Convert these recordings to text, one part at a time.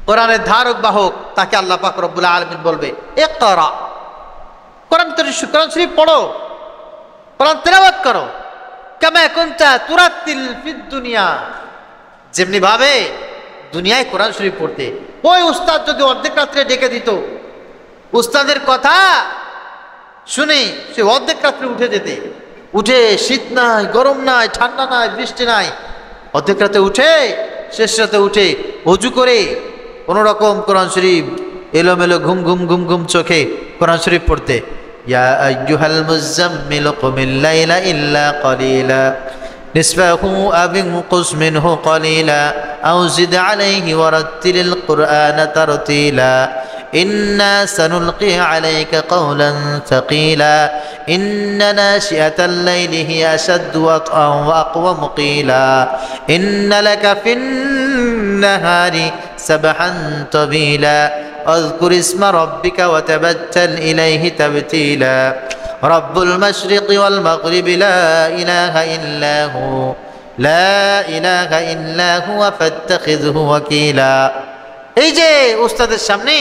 কোরআনের ধারক বাহক তাকে আল্লাহ পাক রব্বুল আলামিন বলবে ইকরা, কোরআন শরীফ পড়ো, কোরআন তেলাওয়াত করো, কামা কুনতা তুরাতিল ফিদ দুনিয়া, যেমনি ভাবে দুনিয়ায় কোরআন শরীফ পড়তে। ওই উস্তাদ যদি অর্ধেক রাত্রে ডেকে দিত, উস্তাদের কথা শুনে সে অর্ধেক রাত্রে উঠে যেতে, উঠে শীত নাই, গরম নাই, ঠান্ডা নাই, বৃষ্টি নাই, অর্ধেক রাতে উঠে শেষ রাতে উঠে অজু করে কোন রকম কোরআন শরীফ এলোমেলো ঘুম ঘুম ঘুম ঘুম চোখে কোরআন শরীফ পড়তে। ইয়া আইয়ুহাল মুযাম্মিল কুমিল লাইলা ইল্লা কলিলা নিসফাহু আও ইনকুস মিনহু কলিলা আও জিদ আলাইহি ওয়ারাত্তিলিল কুরআনা তারতিলা ইন্না সানুলকি আলাইকা কওলান সাকিলা ইন্না নাশিআতাল লাইলি হিয়া আশাদ্দু ওয়াতআন ওয়া আকওয়ামু কিলা ইন্না লাকা ফিন নাহারি সাবহান তাবিলা اذكر اسم ربك وتبتل إليه تبتيلا رب المشرق والمغرب لا إله إلا هو لا إله إلا هو فاتخذه وكيلا। এই যে উস্তাদের সামনে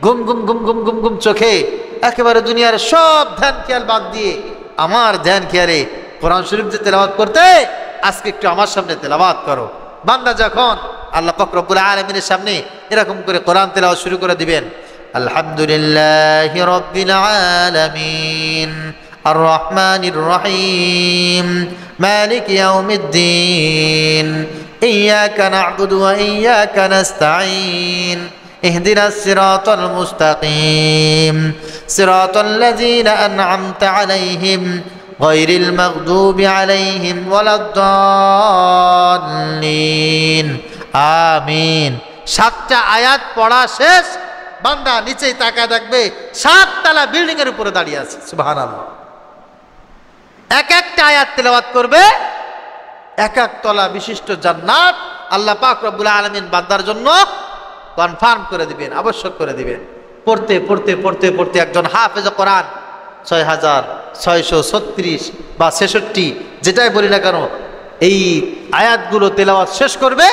গুম গুম গুম গুম গুম গুম চোখে একেবারে দুনিয়ার সব ধ্যান খেয়াল বাদ দিয়ে আমার ধ্যান খেয়ালে কোরআন শরীফ যে তেলাওয়াত করতে, আজকে একটু আমার সামনে তেলাওয়াত করো। বান্দা যখন আল্লাহ পাক রব্বুল আলামিনের সামনে এরকম করে কোরআন তেলাওয়াত শুরু করে দিবেন, আলহামদুলিল্লাহি রাব্বিল আলামিন আর রহমানির রহিম মালিক ইয়াউমিদ্দিন ইয়াকা না'বুদু ওয়া ইয়াকা নাস্তাঈন ইহদিনাস সিরাতাল মুস্তাকিম সিরাতাল লাযীনা আন'আমতা আলাইহিম গায়রিল মাগদুবি আলাইহিম ওয়ালাদ-দাল্লিন আমিন। 7টা আয়াত পড়া শেষ, বান্দা নিচেই তাকায় দেখবে 7 তলা বিল্ডিং এর উপরে দাঁড়িয়ে আছে। সুবহানাল্লাহ। এক একটা আয়াত তেলাওয়াত করবে, এক এক তলা বিশিষ্ট জান্নাত আল্লাহ পাক রব্বুল আলামিন বান্দার জন্য কনফার্ম করে দিবেন, আবশ্যক করে দিবেন। পড়তে পড়তে পড়তে পড়তে একজন হাফেজ কোরআন 6636 বা 66 যেটাই বলি না কেন, এই আয়াতগুলো তেলাওয়াত শেষ করবে,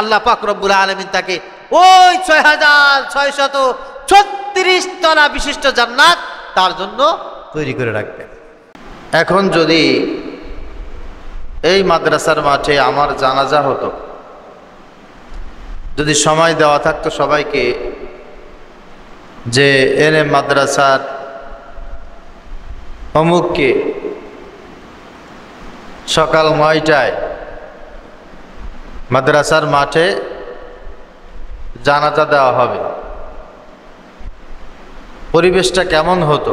আল্লাহ পাক রব্বুল আলামিন তাকে ওই 6636 তলা বিশিষ্ট জান্নাত তার জন্য তৈরি করে রাখবে। এখন যদি এই মাদ্রাসার মাঠে আমার জানাজা হতো, যদি সময় দেওয়া থাকতো সবাইকে যে এনে মাদ্রাসার অমুককে সকাল 9টায় মাদ্রাসার মাঠে জানাজা দেওয়া হবে, পরিবেশটা কেমন হতো,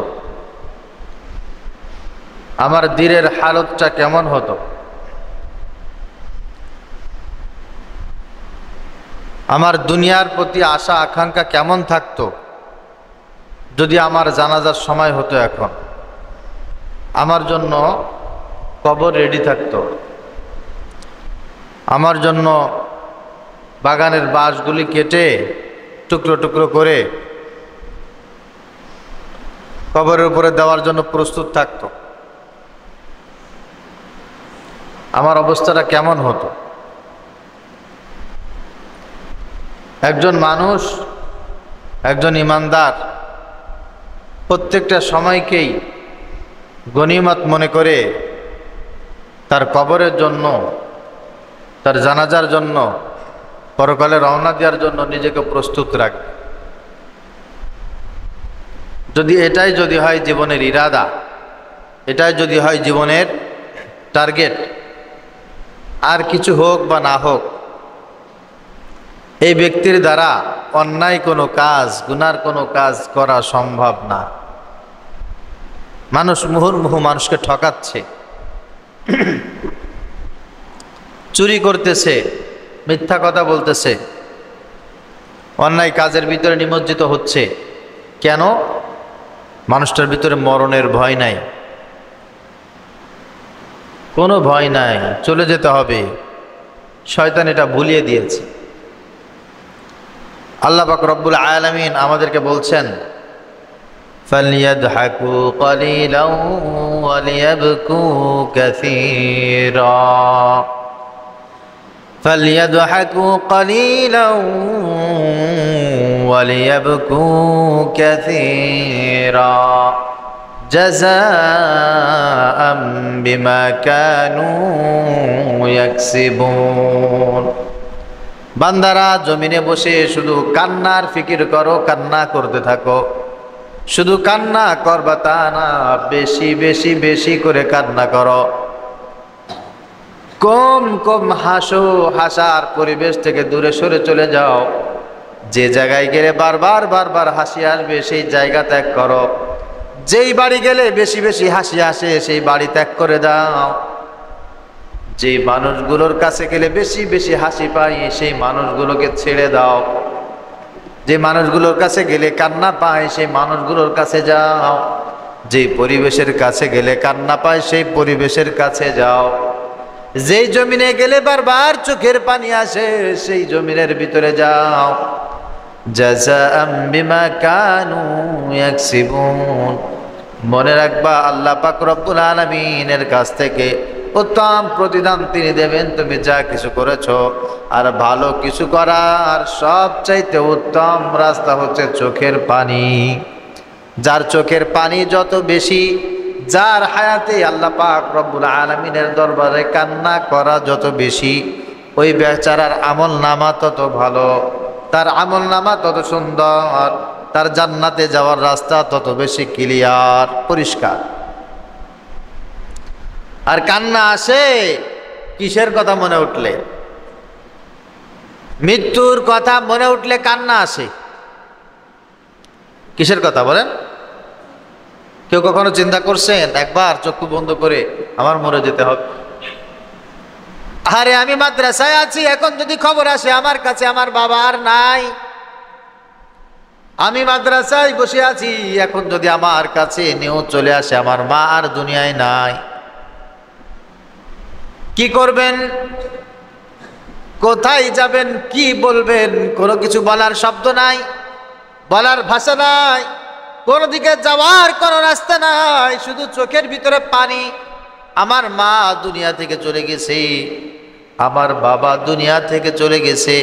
আমার দিলের হালতটা কেমন হতো, আমার দুনিয়ার প্রতি আশা আকাঙ্ক্ষা কেমন থাকতো যদি আমার জানাজার সময় হতো। এখন আমার জন্য কবর রেডি থাকতো, আমার জন্য বাগানের বাঁশগুলি কেটে টুকরো টুকরো করে কবরের উপরে দেওয়ার জন্য প্রস্তুত থাকতো। আমার অবস্থাটা কেমন হতো? একজন মানুষ, একজন ইমানদার প্রত্যেকটা সময়কেই গনিমত মনে করে তার কবরের জন্য, তার জানাজার জন্য, পরকালে রওনা দেওয়ার জন্য নিজেকে প্রস্তুত রাখবে। এটাই যদি হয় জীবনের ইরাদা, এটাই যদি হয় জীবনের টার্গেট, আর কিছু হোক বা না হোক, এই ব্যক্তির দ্বারা অন্যায় কোনো কাজ, গুনার কোনো কাজ করা সম্ভব না। মানুষ মুহুর্মুহু মানুষকে ঠকাচ্ছে, চুরি করতেছে, মিথ্যা কথা বলতেছে, অন্যায় কাজের ভিতরে নিমজ্জিত হচ্ছে। কেন? মানুষটার ভিতরে মরণের ভয় নাই, কোনো ভয় নাই, চলে যেতে হবে। শয়তান এটা ভুলিয়ে দিয়েছে। আল্লাহ পাক রব্বুল আলামিন আমাদেরকে বলছেন, ফালইয়াদহাকু কলিলাও ওয়ালিয়াবকু কাসীরা فليضحكوا قليلا وليبكوا كثيرا جزاء بما كانوا يكسبون। বান্দারা জমিনে বসে শুধু কান্নার ফিকির করো, কান্না করতে থাকো। শুধু কান্না করবা তা না, বেশি বেশি বেশি করে কান্না করো। কম কম হাসো, হাসার পরিবেশ থেকে দূরে সরে চলে যাও। যে জায়গায় গেলে বারবার বারবার হাসি আসবে সেই জায়গা ত্যাগ করো। যেই বাড়ি গেলে বেশি বেশি হাসি আসে সেই বাড়ি ত্যাগ করে দাও। যে মানুষগুলোর কাছে গেলে বেশি বেশি হাসি পাই সেই মানুষগুলোকে ছেড়ে দাও। যে মানুষগুলোর কাছে গেলে কান্না পায় সেই মানুষগুলোর কাছে যাও। যে পরিবেশের কাছে গেলে কান্না পায় সেই পরিবেশের কাছে যাও। যেই জমিনে গেলে বারবার চোখের পানি আসে সেই জমিনের ভিতরে যাও। জাযাআম বিমা কানু ইয়াকসিবুন। মনে রাখবা আল্লাহ পাক রব্বুল আলামিনের কাছ থেকে উত্তম প্রতিদান তিনি দেবেন তুমি যা কিছু করেছো। আর ভালো কিছু করার সবচাইতে উত্তম রাস্তা হচ্ছে চোখের পানি। যার চোখের পানি যত বেশি, যার হায়াতে আল্লাহ পাক রব্বুল আলামিনের দরবারে কান্না করা যত বেশি, ওই বেচারার আমল নামা তত ভালো, তার আমল নামা তত সুন্দর, তার জান্নাতে যাওয়ার রাস্তা তত বেশি ক্লিয়ার, পরিষ্কার। আর কান্না আসে কিসের কথা মনে উঠলে? মৃত্যুর কথা মনে উঠলে কান্না আসে। কিসের কথা বলেন? কেউ কখনো চিন্তা করছেন একবার চক্ষু বন্ধ করে আমার মরে যেতে হবে? আরে আমি মাদ্রাসায় আছি, এখন যদি খবর আসে আমার কাছে আমার বাবা আর নাই, আমি মাদ্রাসায় বসে আছি, এখন যদি আমার কাছে নিউজ চলে আসে আমার মা আর দুনিয়ায় নাই, কি করবেন? কোথায় যাবেন? কি বলবেন? কোনো কিছু বলার শব্দ নাই, বলার ভাষা নাই, কোন দিকে যাওয়ার কোনো রাস্তা নাই, শুধু চোখের ভিতরে পানি। আমার মা দুনিয়া থেকে চলে গেছে, আমার বাবা দুনিয়া থেকে চলে গেছে,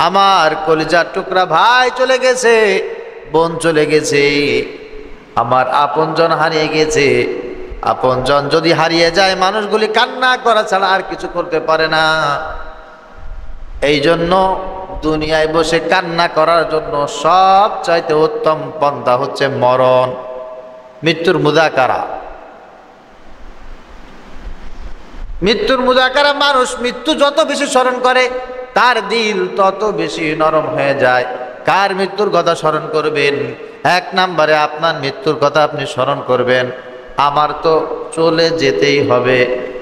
আমার কলিজার টুকরা ভাই চলে গেছে, বোন চলে গেছে, আমার আপনজন হারিয়ে গেছে। আপনজন যদি হারিয়ে যায় মানুষগুলি কান্না করা ছাড়া আর কিছু করতে পারে না। এই জন্য দুনিয়ায় বসে কান্না করার জন্য সব চাইতে উত্তম পন্থা হচ্ছে মরণ, মৃত্যুর মুযাকারা। মৃত্যুর মুযাকারা, মানুষ মৃত্যু যত বেশি স্মরণ করে তার দিল তত বেশি নরম হয়ে যায়। কার মৃত্যুর কথা স্মরণ করবেন? এক নম্বরে আপনার মৃত্যুর কথা আপনি স্মরণ করবেন। আমার তো চলে যেতেই হবে,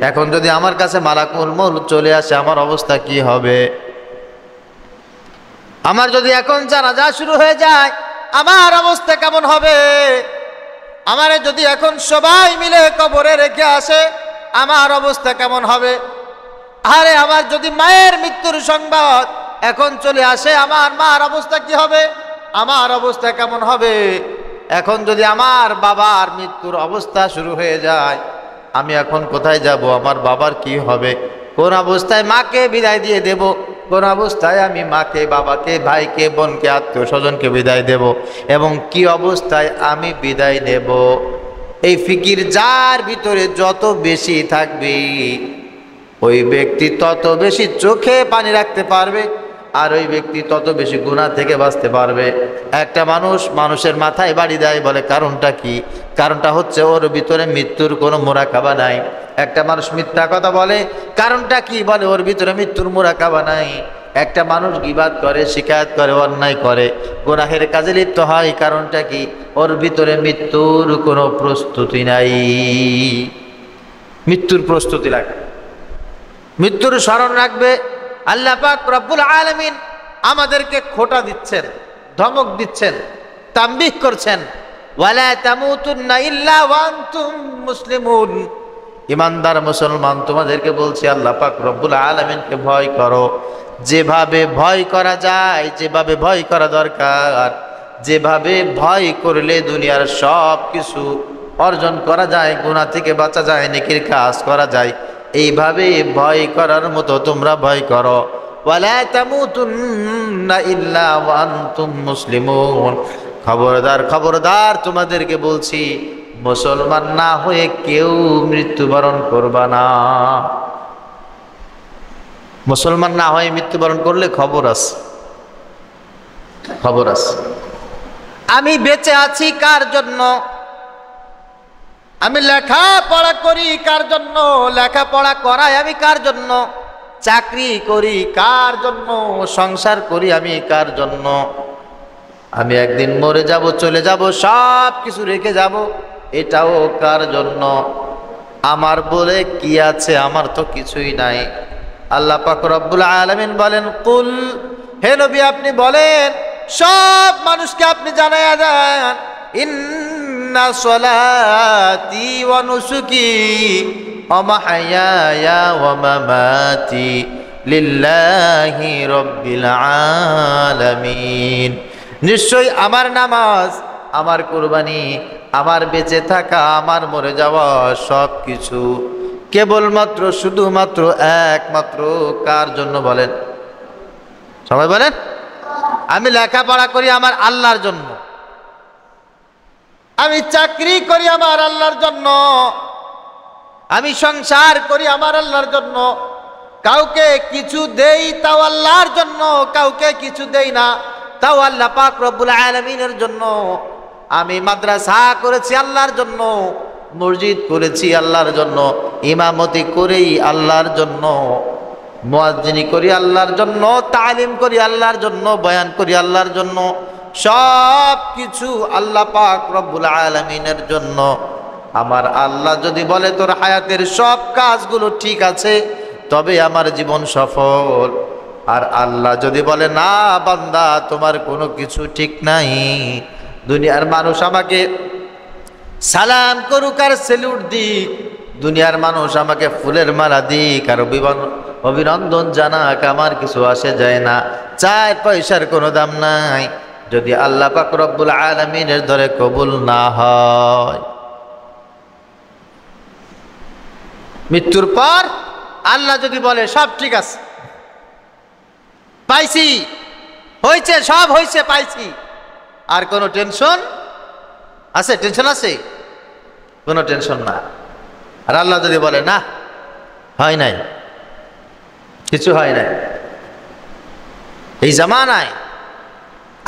এখন যদি আমার কাছে মালাকুল মউত চলে আসে আমার অবস্থা কি হবে? আমার যদি এখন জানাজা শুরু হয়ে যায় আমার অবস্থা কেমন হবে? আমারে যদি এখন সবাই মিলে কবরে রেখে আসে আমার অবস্থা কেমন হবে? আরে আমার যদি মায়ের মৃত্যুর সংবাদ এখন চলে আসে আমার মার অবস্থা কি হবে? আমার অবস্থা কেমন হবে? এখন যদি আমার বাবার মৃত্যুর অবস্থা শুরু হয়ে যায় আমি এখন কোথায় যাব? আমার বাবার কি হবে? কোন অবস্থায় মাকে বিদায় দিয়ে দেব? কোন অবস্থায় আমি মাকে, বাবাকে, ভাইকে, বোনকে, আত্মীয় স্বজনকে বিদায় দেব? এবং কি অবস্থায় আমি বিদায় নেব? এই ফিকির যার ভিতরে যত বেশি থাকবে ওই ব্যক্তি তত বেশি চোখে পানি রাখতে পারবে, আর ওই ব্যক্তি তত বেশি গুনাহ থেকে বাঁচতে পারবে। একটা মানুষ মানুষের মাথায় বাড়ি দেয়, বলে কারণটা কি? কারণটা হচ্ছে ওর ভিতরে মৃত্যুর কোনো মুরাকাবা নাই। একটা মানুষ মিথ্যা কথা বলে, কারণটা কি? বলে ওর ভিতরে মৃত্যুর মুরাকাবা নাই। একটা মানুষ গীবাত করে, শিকায়ত করে, অন্যায় করে, গুনাহের কাজে লিপ্ত হয়, কারণটা কি? ওর ভিতরে মৃত্যুর কোনো প্রস্তুতি নাই। মৃত্যুর প্রস্তুতি লাগে, মৃত্যুর স্মরণ রাখবে। আল্লাহ পাক রব্বুল আলামিন আমাদেরকে খোঁটা দিচ্ছেন, ধমক দিচ্ছেন, তামবিহ করছেন, ওয়ালা তামুতুন্না ইল্লা ওয়া আনতুম মুসলিমুন। ইমানদার মুসলমান তোমাদেরকে বলছি আল্লাহ পাক রব্বুল আলামিনকে ভয় করো, যেভাবে ভয় করা যায়, যেভাবে ভয় করা দরকার, যেভাবে ভয় করলে দুনিয়ার সব কিছু অর্জন করা যায়, গুনাহ থেকে বাঁচা যায়, নেকির কাজ করা যায়, এইভাবে ভয় করার মতো তোমরা ভয় করো। ওয়ালা তামুতুন্না ইল্লা ওয়া আনতুম মুসলিমুন, খবরদার খবরদার তোমাদেরকে বলছি, মুসলমান না হয়ে কেউ মৃত্যুবরণ করবা না। মুসলমান না হয়ে মৃত্যুবরণ করলে খবর আছে, খবর আছে। আমি বেঁচে আছি কার জন্য? আমি লেখাপড়া করি কার জন্য? লেখাপড়া করাই আমি কার জন্য? চাকরি করি কার জন্য? সংসার করি আমি কার জন্য? আমি একদিন মরে যাব, চলে যাব, সব কিছু রেখে যাব, এটাও কার জন্য? আমার বলে কি আছে? আমার তো কিছুই নাই। আল্লাহ পাক রব্বুল আলামিন বলেন, কুল, হে নবী আপনি বলেন, সব মানুষকে আপনি জানায়া দেন, ইন্না সলাতি ওয়া নুসুকি ওয়া মাহইয়ায়া ওয়া মামাতি লিল্লাহি রাব্বিল আলামিন। নিশ্চয়ই আমার নামাজ, আমার কুরবানি, আমার বেঁচে থাকা, আমার মরে যাওয়া সব কিছু কেবলমাত্র শুধুমাত্র একমাত্র কার জন্য বলেন? সবাই বলেন। আমি লেখাপড়া করি আমার আল্লাহর জন্য, আমি চাকরি করি আমার আল্লাহর জন্য, আমি সংসার করি আমার আল্লাহর জন্য। কাউকে কিছু দেই তাও আল্লাহর জন্য, কাউকে কিছু দেই না তাও আল্লাহ পাক রব্বুল আলামিনের জন্য। আমি মাদ্রাসা করেছি আল্লাহর জন্য, মসজিদ করেছি আল্লাহর জন্য, ইমামতি করেই আল্লাহর জন্য, মুয়াজ্জিনি করি আল্লাহর জন্য, তালিম করি আল্লাহর জন্য, বয়ান করি আল্লাহর জন্য। সব কিছু আল্লাহ পাক রব্বুল আলামিনের জন্য। আমার আল্লাহ যদি বলে তোর হায়াতের সব কাজগুলো ঠিক আছে, তবে আমার জীবন সফল। আর আল্লাহ যদি বলে না বান্দা তোমার কোনো কিছু ঠিক নাই, দুনিয়ার মানুষ আমাকে সালাম করুক আর সেলুট দিক, দুনিয়ার মানুষ আমাকে ফুলের মালা দিক আর অভিনন্দন জানাক, আমার কিছু আসে যায় না, 4 পয়সার কোনো দাম নাই, যদি আল্লাহ পাক রব্বুল আলামিনের দরে কবুল না হয়। মৃত্যুর পর আল্লাহ যদি বলে সব ঠিক আছে, পাইছি, হয়েছে, সব হয়েছে, পাইছি, আর কোনো টেনশন আছে? টেনশন আছে? কোনো টেনশন না। আর আল্লাহ যদি বলে না, হয় নাই, কিছু হয় নাই, এই জামানায়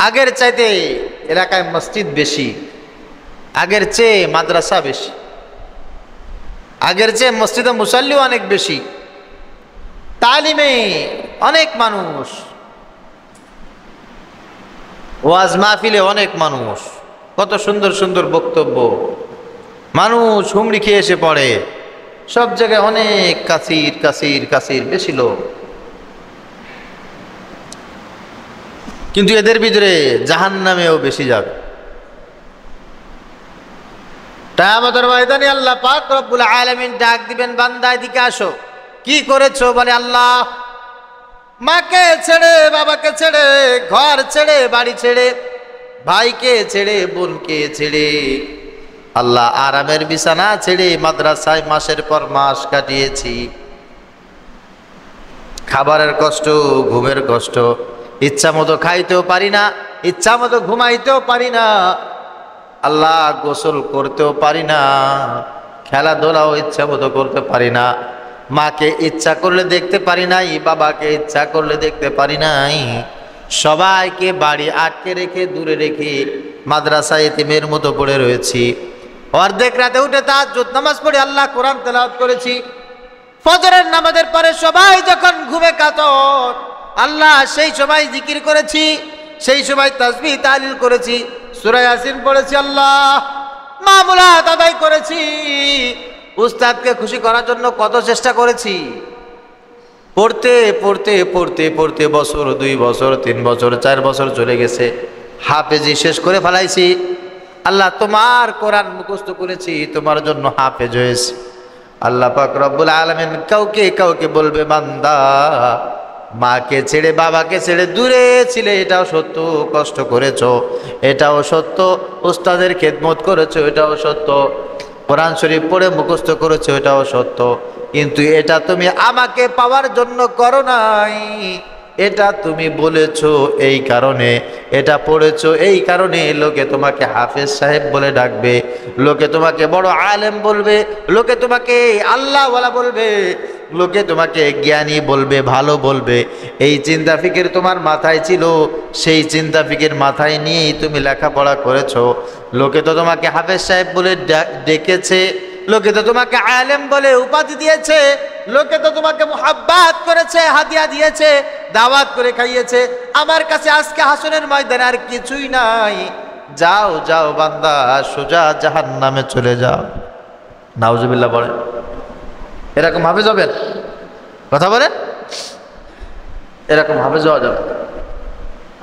আগের চাইতে এলাকায় মসজিদ বেশি, আগের চেয়ে মাদ্রাসা বেশি, আগের চেয়ে মসজিদে মুসাল্লিও অনেক বেশি, তালিমে অনেক মানুষ, ওয়াজ মাহফিলে অনেক মানুষ, কত সুন্দর সুন্দর বক্তব্য, মানুষ হুমড়ি খেয়ে এসে পড়ে, সব জায়গায় অনেক কাসির কাসির কাসির বেশি লোক। কিন্তু এদের ভিতরে জাহান্নামেও বেশি যাবে। কিয়ামতের ময়দানে আল্লাহ পাক রব্বুল আলামিন ডাক দিবেন, বান্দা এদিকে আসো, কি করেছো? বলে আল্লাহ, মাকে ছেড়ে, বাবাকে ছেড়ে, ঘর ছেড়ে, বাড়ি ছেড়ে, ভাইকে ছেড়ে, বোনকে ছেড়ে, আল্লাহ আরামের বিছানা ছেড়ে মাদ্রাসায় মাসের পর মাস কাটিয়েছি, খাবারের কষ্ট, ঘুমের কষ্ট, ইচ্ছা মতো খাইতেও পারি না, ইচ্ছা মতো ঘুমাইতেও পারি না, আল্লাহ গোসল করতেও পারি না, খেলাধুলাও ইচ্ছা মতো করতে পারি না, মাকে ইচ্ছা করলে দেখতে পারি নাই, বাবাকে ইচ্ছা করলে দেখতে পারি নাই, সবাইকে বাড়ি আটকে রেখে, দূরে রেখে মাদ্রাসায় এতিমের মতো পড়ে রয়েছি। অর্ধেক রাতে উঠে তাহাজ্জুদ নামাজ পড়ে আল্লাহ কোরআন তেলাওয়াত করেছি। ফজরের নামাজের পরে সবাই যখন ঘুমে কাতর, আল্লাহ সেই সময় জিকির করেছি, সেই সময় তাসবিহ তাহলিল করেছি, সূরা ইয়াসিন পড়েছি, আল্লাহ মামুলাত আদায় করেছি, উস্তাদকে খুশি করার জন্য কত চেষ্টা করেছি। পড়তে পড়তে পড়তে পড়তে বছর, 2 বছর, 3 বছর, 4 বছর চলে গেছে, হাফেজি শেষ করে ফেলাইছি। আল্লাহ তোমার কোরআন মুখস্থ করেছি, তোমার জন্য হাফেজ হয়েছি। আল্লাহ পাক রব্বুল আলামিন কাউকে কাউকে বলবে, বান্দা মাকে ছেড়ে, বাবাকে ছেড়ে দূরে ছিলে, এটাও সত্য, কষ্ট করেছো, এটাও সত্য, উস্তাদের খেদমত করেছো, এটাও সত্য, কোরআন শরীফ পড়ে মুখস্থ করেছো, এটাও সত্য, কিন্তু এটা তুমি আমাকে পাওয়ার জন্য করো নাই, এটা তুমি বলেছো এই কারণে, এটা পড়েছো এই কারণে লোকে তোমাকে হাফেজ সাহেব বলে ডাকবে, লোকে তোমাকে বড় আলেম বলবে, লোকে তোমাকে আল্লাহওয়ালা বলবে, লোকে তোমাকে জ্ঞানী বলবে, ভালো বলবে। এই চিন্তা ফিকির তোমার মাথায় ছিল, সেই চিন্তা ফিকির মাথায় নিয়েই তুমি লেখাপড়া করেছো। লোকে তো তোমাকে হাফেজ সাহেব বলে ডেকেছে, লোকে তো তোমাকে আলেম বলে উপাধি দিয়েছে, লোকে তো তোমাকে মুহাব্বাত করেছে, হাদিয়া দিয়েছে, দাওয়াত করে খাইয়েছে। আমার কাছে আজকে হাসরের ময়দানে আর কিছুই নাই। যাও যাও বান্দা, সোজা জাহান্নামে চলে যাও। নাউজুবিল্লাহ বলেন। এরকম হাফেজ হবেন? কথা বলেন, এরকম হাফেজ হওয়া যাবে?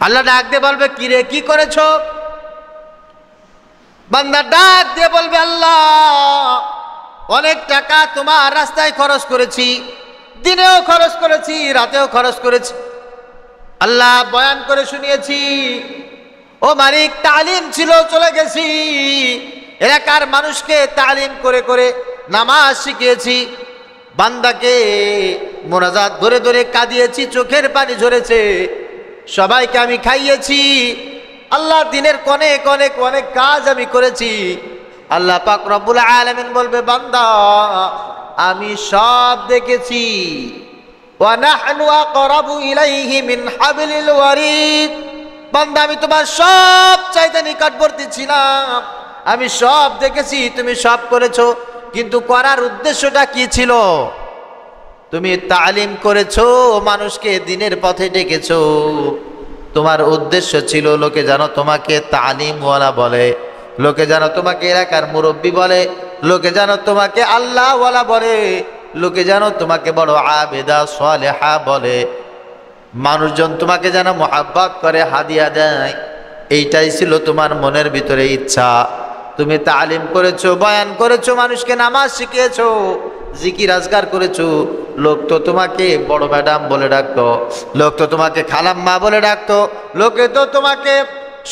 আল্লাহ ডাক দিয়ে বলবে, কি রে কি করেছো? বান্দা ডাক দিয়ে বলবে, আল্লাহ অনেক টাকা তোমার রাস্তায় খরচ করেছি, দিনেও খরচ করেছি, রাতেও খরচ করেছি। আল্লাহ বয়ান করে শুনিয়েছি, ও মালিক তালিম ছিল চলে গেছি, এলাকার মানুষকে তালিম করে করে নামাজ শিখিয়েছি, বান্দাকে মোনাজাত ধরে ধরে কাঁদিয়েছি, চোখের পানি ঝরেছে, সবাইকে আমি খাইয়েছি। আল্লাহ দিনের অনেক অনেক অনেক কাজ আমি করেছি। আল্লাহ পাক রব্বুল আলামিন বলবে, বান্দা আমি সব দেখেছি। ওয়া নাহনু আকরাবু ইলাইহি মিন হাবলিল ওয়ারিদ। বান্দা আমি তোমার সব চাইতে নিকটবর্তী ছিলাম, আমি সব দেখেছি, তুমি সব করেছো, কিন্তু করার উদ্দেশ্যটা কি ছিল? তুমি তালিম করেছো, মানুষকে দিনের পথে ডেকেছো, তোমার উদ্দেশ্য ছিল লোকে যেন তোমাকে তালিমওয়ালা বলে, লোকে যেন তোমাকে এলাকার মুরব্বী বলে, লোকে যেন তোমাকে আল্লাহওয়ালা বলে, লোকে যেন তোমাকে বড় আবেদা সালেহা বলে, মানুষজন তোমাকে যেন মুহাব্বত করে, হাদিয়া দেয়। এইটাই ছিল তোমার মনের ভিতরে ইচ্ছা। তুমি তালিম করেছো, বয়ান করেছো, মানুষকে নামাজ শিখিয়েছো, জিকির আজগার করেছো, লোক তো তোমাকে বড় ম্যাডাম বলে ডাকতো, লোক তো তোমাকে খালাম্মা বলে ডাকতো, লোকে তো তোমাকে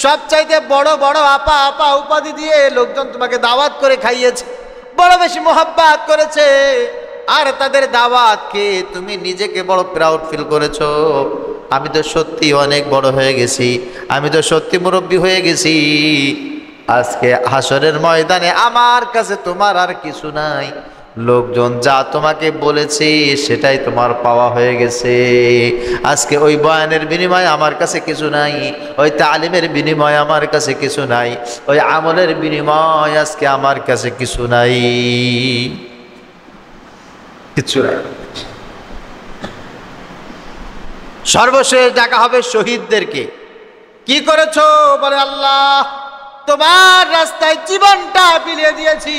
সবচাইতে বড় বড় আপা আপা উপাধি দিয়ে লোকজন তোমাকে দাওয়াত করে খাইয়েছে, বড় বেশি মোহাব্বত করেছে। আর তাদের দাওয়াতকে তুমি নিজেকে বড় প্রাউড ফিল করেছো, আমি তো সত্যি অনেক বড় হয়ে গেছি, আমি তো সত্যি মুরব্বী হয়ে গেছি। আজকে হাসরের ময়দানে আমার কাছে তোমার আর কিছু নাই, লোকজন যা তোমাকে বলেছে সেটাই তোমার পাওয়া হয়ে গেছে। আজকে ওই বয়ানের বিনিময়ে আমার কাছে কিছু নাই, ওই তালিমের বিনিময়ে আমার কাছে কিছু নাই, ওই আমলের বিনিময় আজকে আমার কাছে কিছু নাই, কিছু নাই। সর্বশেষ ডাকা হবে শহীদদেরকে। কি করেছো? বলে আল্লাহ তোমার রাস্তায় জীবনটা বিলিয়ে দিয়েছি,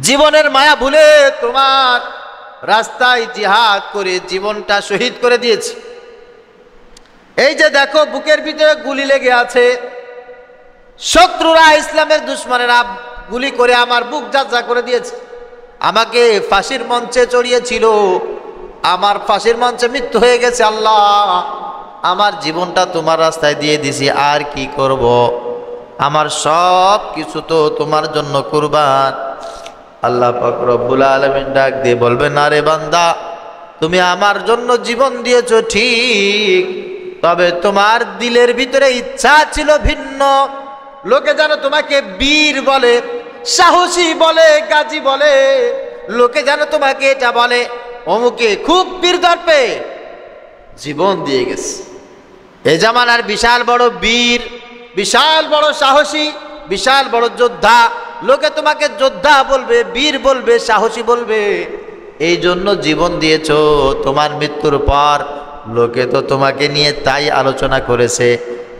জীবনের মায়া ভুলে তোমার রাস্তায় জিহাদ করে জীবনটা শহীদ করে দিয়েছি। এই যে দেখো বুকের ভিতরে গুলি লেগে আছে, শত্রুরা ইসলামের দুশমনেরা গুলি করে আমার বুক যাত্রা করে দিয়েছে, আমাকে ফাঁসির মঞ্চে চড়িয়েছিল, আমার ফাঁসির মঞ্চে মৃত্যু হয়ে গেছে। আল্লাহ আমার জীবনটা তোমার রাস্তায় দিয়ে দিছি, আর কি করব? আমার সব কিছু তো তোমার জন্য কুরবান। আল্লাহ পাক রব্বুল আলামিন ডাক দিয়ে বলবে, না রে বান্দা, তুমি আমার জন্য জীবন দিয়েছো ঠিক, তবে তোমার দিলের ভিতরে ইচ্ছা ছিল ভিন্ন। লোকে যেন তোমাকে বীর বলে, সাহসী বলে, গাজী বলে, লোকে যেন তোমাকে এটা বলে, অমুকে খুব বীর দর্পে জীবন দিয়ে গেছে। এই জামানার বিশাল বড় বীর, বিশাল বড় সাহসী, বিশাল বড় যোদ্ধা, লোকে তোমাকে যোদ্ধা বলবে, বীর বলবে, সাহসী বলবে, এই জন্য জীবন দিয়েছো। তোমার মৃত্যুর পর লোকে তো তোমাকে নিয়ে তাই আলোচনা করেছে।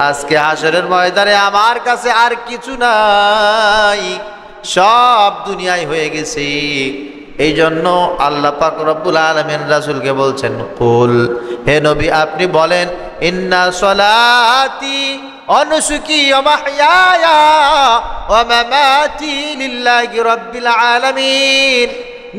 আজকে হাসরের ময়দানে আমার কাছে আর কিছু নাই, সব দুনিয়ায় হয়ে গেছে। এই জন্য আল্লাহ পাক রব্বুল আলামিন রাসূলকে বলছেন, কুল, হে নবী আপনি বলেন, ইন্না সলাতি ওয়া নুসুকি ওয়া মাহইয়ায়া ওয়া মামাতি লিল্লাহি রাব্বিল আলামিন।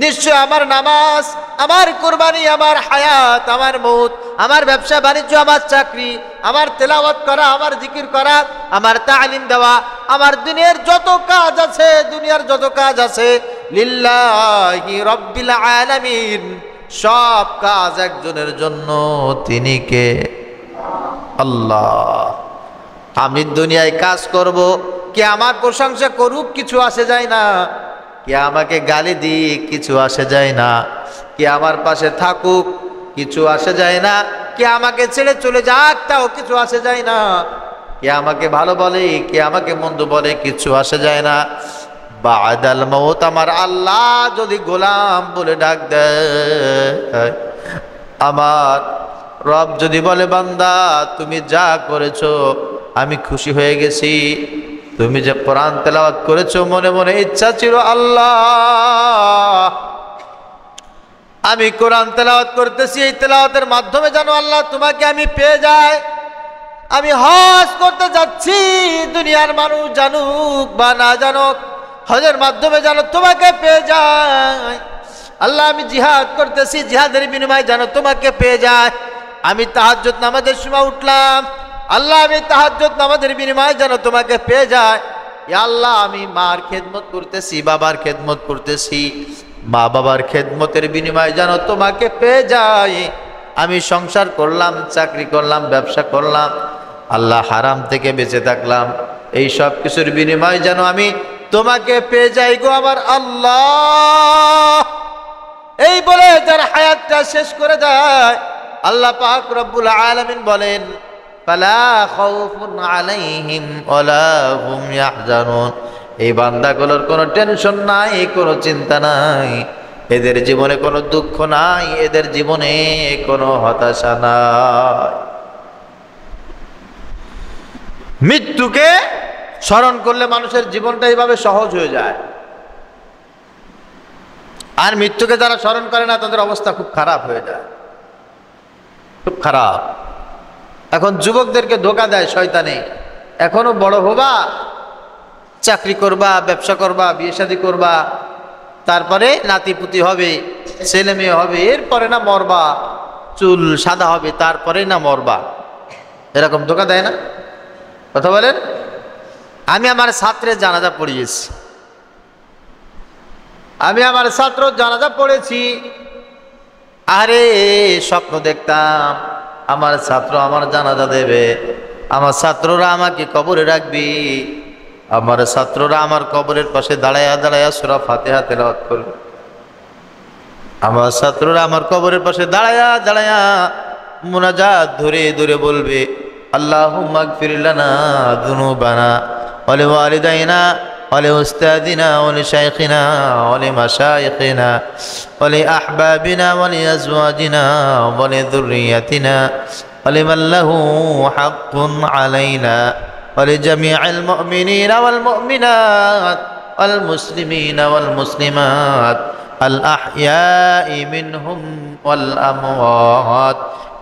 নিশ্চয় আমার নামাজ, আমার কুরবানি, আমার হায়াত, আমার মৌত, আমার ব্যবসা বাণিজ্য, আমার চাকরি, আমার তেলাওয়াত করা, আমার জিকির করা, আমার তালিম দেওয়া, আমার দুনিয়ার যত কাজ আছে, দুনিয়ার যত কাজ আছে, লিল্লাহি রাব্বিল আলামিন, সব কাজ একজনের জন্য, তিনি কে? আল্লাহ। আমি দুনিয়ায় কাজ করব, কে আমার প্রশংসা করুক কিছু আসে যায় না, কে আমাকে গালি দিক কিছু আসে যায় না, কে আমার পাশে থাকুক কিছু আসে যায় না, কে আমাকে ছেড়ে চলে যাক তাও কিছু আসে যায় না, কে আমাকে ভালো বলে কে আমাকে মন্দ বলে কিছু আসে যায় না। বাদাল মউত, আমার আল্লাহ যদি গোলাম বলে ডাক দেয়, আমার রব যদি বলে বান্দা তুমি যা করেছো আমি খুশি হয়ে গেছি, তুমি যে কোরআন তেলাওয়াত করেছো মনে মনে ইচ্ছা ছিল আল্লাহ আমি কোরআন তেলাওয়াত করতেছি, এই তেলাওয়াতের মাধ্যমে জানো আল্লাহ তোমাকে আমি পেয়ে যাই, আমি হজ করতে যাচ্ছি, দুনিয়ার মানুষ জানুক বা না জানুক, হজের মাধ্যমে জানো তোমাকে পেয়ে যায়, আল্লাহ আমি জিহাদ করতেছি, জিহাদের বিনিময়ে জানো তোমাকে পেয়ে যায়, আমি তাহাজ্জুদ নামাজের সময় উঠলাম, আল্লাহ আমি তাহাজ্জুদ নামাজের বিনিময়ে জানো তোমাকে পেয়ে যায়, ইয়া আল্লাহ আমি মার খেদমত করতেছি, বাবার খেদমত করতেছি, মা বাবার খেদমতের বিনিময়ে জানো তোমাকে পেয়ে যায়, আমি সংসার করলাম, চাকরি করলাম, ব্যবসা করলাম, আল্লাহ হারাম থেকে বেঁচে থাকলাম, এই সব কিছুর বিনিময়ে যেন আমি তোমাকে পেয়ে যাই গো আমার আল্লাহ। এই বলে যার হায়াতটা শেষ করে দেয়, আল্লাহ পাক রব্বুল আলামিন বলেন ফালা খাউফুন আলাইহিম ওয়ালা হুম ইয়াহজানুন, এই বান্দাগুলোর কোনো টেনশন নাই, কোনো চিন্তা নাই, এদের জীবনে কোনো দুঃখ নাই, এদের জীবনে কোনো হতাশা নাই। মৃত্যুকে স্মরণ করলে মানুষের জীবনটা এইভাবে সহজ হয়ে যায়, আর মৃত্যুকে যারা স্মরণ করে না তাদের অবস্থা খুব খারাপ হয়ে যায়, খুব খারাপ। এখন যুবকদেরকে ধোঁকা দেয় শয়তানে, এখনো বড় হবা, চাকরি করবা, ব্যবসা করবা, বিয়ে শাদী করবা, তারপরে নাতিপুতি হবে, ছেলে মেয়ে হবে, এরপরে না মরবা, চুল সাদা হবে, তারপরে না মরবা, এরকম ধোঁকা দেয় না? কথা বলেন। আমি আমার ছাত্রের জানাজা পড়িয়েছি, আমি আমার ছাত্র জানাজা পড়েছি, আরে স্বপ্ন দেখতাম আমার ছাত্র আমার জানাজা দেবে, আমার ছাত্ররা আমাকে কবরে রাখবি, আমার ছাত্ররা আমার কবরের পাশে দাঁড়ায়া দাঁড়ায়া সূরা ফাতিহা তেলাওয়াত করবে, আমার ছাত্ররা আমার কবরের পাশে দাঁড়ায়া দাঁড়ায়া মুনাজাত ধরে ধরে বলবে আল্লাহুম্মা গফির লানা যুনুবানা ওয়া লিওয়ালিদাইনা ওয়া লিউস্তাদিনা ওয়া লিশাইখিনা ওয়া লিমাশাইখিনা ওয়া লিআহবাবিনা ওয়া লিআজওয়াজিনা ওয়া লিযুররিয়াতিনা ওয়া লিমান লাহু হাক্কুন আলাইনা ওয়া লিজামিইল মুমিনিনা ওয়াল মুমিনাত ওয়াল মুসলিমিনা ওয়াল মুসলিমাত আল আহইয়াই মিনহুম ওয়াল আমওয়াত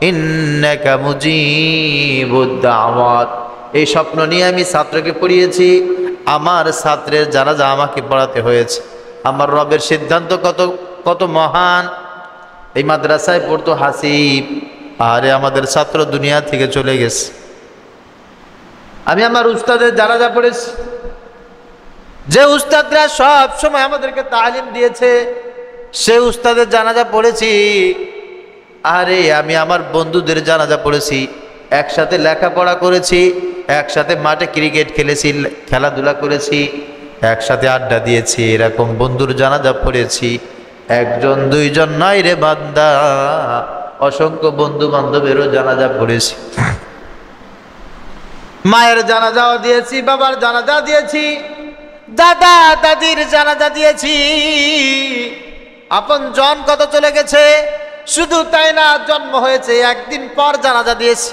ইন্নাকা মুজিবুদ দাওয়াত। এই স্বপ্ন নিয়ে আমি ছাত্রকে পড়িয়েছি, আমার ছাত্রের জানাজা আমাকে পড়াতে হয়েছে। আমার রবের সিদ্ধান্ত কত কত মহান। এই মাদ্রাসায় পড়তো হাসিব, আরে আমাদের ছাত্র দুনিয়া থেকে চলে গেছে। আমি আমার উস্তাদের জানাজা পড়েছি, যে উস্তাদরা সব সময় আমাদেরকে তালিম দিয়েছে, সে উস্তাদের জানাজা পড়েছি। আরে আমি আমার বন্ধুদের জানাজা পড়েছি, একসাথে লেখাপড়া করেছি, একসাথে মাঠে ক্রিকেট খেলেছি, খেলাধুলা করেছি, একসাথে আড্ডা দিয়েছি, এরকম বন্ধুর জানাজা পড়েছি। একজন দুইজন নয় রে বান্দা, অসংখ্য বন্ধু বান্ধবেরও জানাজা পড়েছি। মায়ের জানাজাও দিয়েছি, বাবার জানাজা দিয়েছি, দাদা দাদির জানাজা দিয়েছি। আপন জন কত চলে গেছে, শুধু তাই না, জন্ম হয়েছে একদিন পর জানাজা দিয়েছি,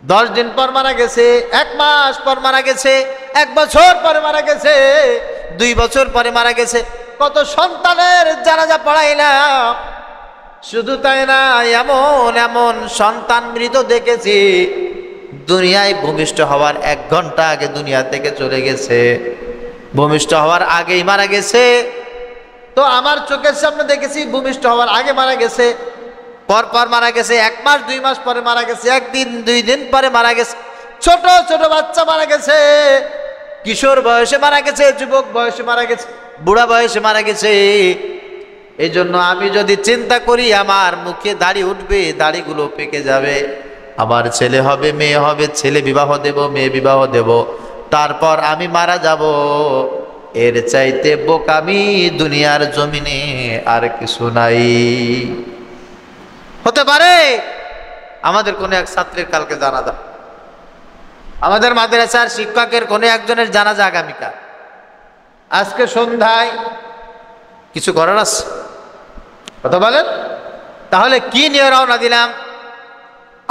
10 দিন পর মারা গেছে, 1 মাস পর মারা গেছে, 1 বছর পরে মারা গেছে, 2 বছর পরে মারা গেছে। কত সন্তানের জানাজা পড়াইলাম। শুধু তাই না, এমন এমন সন্তান মৃত দেখেছি, দুনিয়ায় ভূমিষ্ঠ হওয়ার 1 ঘন্টা আগে দুনিয়া থেকে চলে গেছে, ভূমিষ্ঠ হওয়ার আগেই মারা গেছে। তো আমার চোখের সামনে দেখেছি ভূমিষ্ঠ হওয়ার আগে মারা গেছে, পর পর মারা গেছে, 1 মাস 2 মাস পরে মারা গেছে, 1 দিন 2 দিন পরে মারা গেছে, ছোট ছোট বাচ্চা মারা গেছে। কিশোর বয়সে মারা গেছে, যুবক বয়সে মারা গেছে, বুড়া বয়সে মারা গেছে। এই জন্য আমি যদি চিন্তা করি আমার মুখে দাড়ি উঠবে, দাড়িগুলো পেকে যাবে, আমার ছেলে হবে, মেয়ে হবে, ছেলে বিবাহ দেব, মেয়ে বিবাহ দেব, তারপর আমি মারা যাব, এর চাইতে বোকামি দুনিয়ার জমিনে আর কিছু নাই। হতে পারে আমাদের কোন এক ছাত্রের কালকে জানাজা, আমাদের মাদ্রাসার শিক্ষকের কোন একজনের জানাজা আগামীকাল, আজকে সন্ধ্যায় কিছু করার আছে, কথা বলেন। তাহলে কি নিয়ে রওনা দিলাম,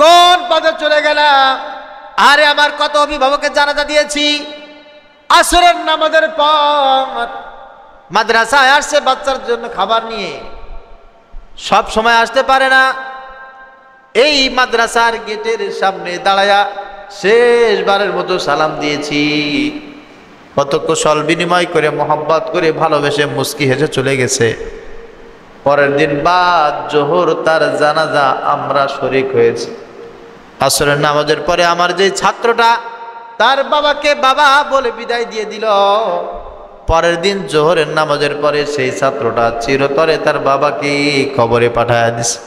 কোন পথে চলে গেলাম? আরে আমার কত অভিভাবকের জানাজা দিয়েছি, আসরের নামাজের পর মাদ্রাসায় আসছে বাচ্চার জন্য খাবার নিয়ে, সব সময় আসতে পারে না। এই মাদ্রাসার গেটের সামনে দাঁড়ায়া শেষবারের মতো সালাম দিয়েছি, কত কুশল বিনিময় করে, মোহাব্বত করে, ভালোবেসে মুস্কি হেসে চলে গেছে। পরের দিন বাদ জোহর তার জানাজা আমরা শরীক হয়েছি। আসরের নামাজের পরে আমার যে ছাত্রটা তার বাবাকে বাবা বলে বিদায় দিয়ে দিল, পরের দিন জোহরের নামাজের পরে সেই ছাত্রটা চিরতরে তার বাবাকে কবরে পাঠায় দিছে।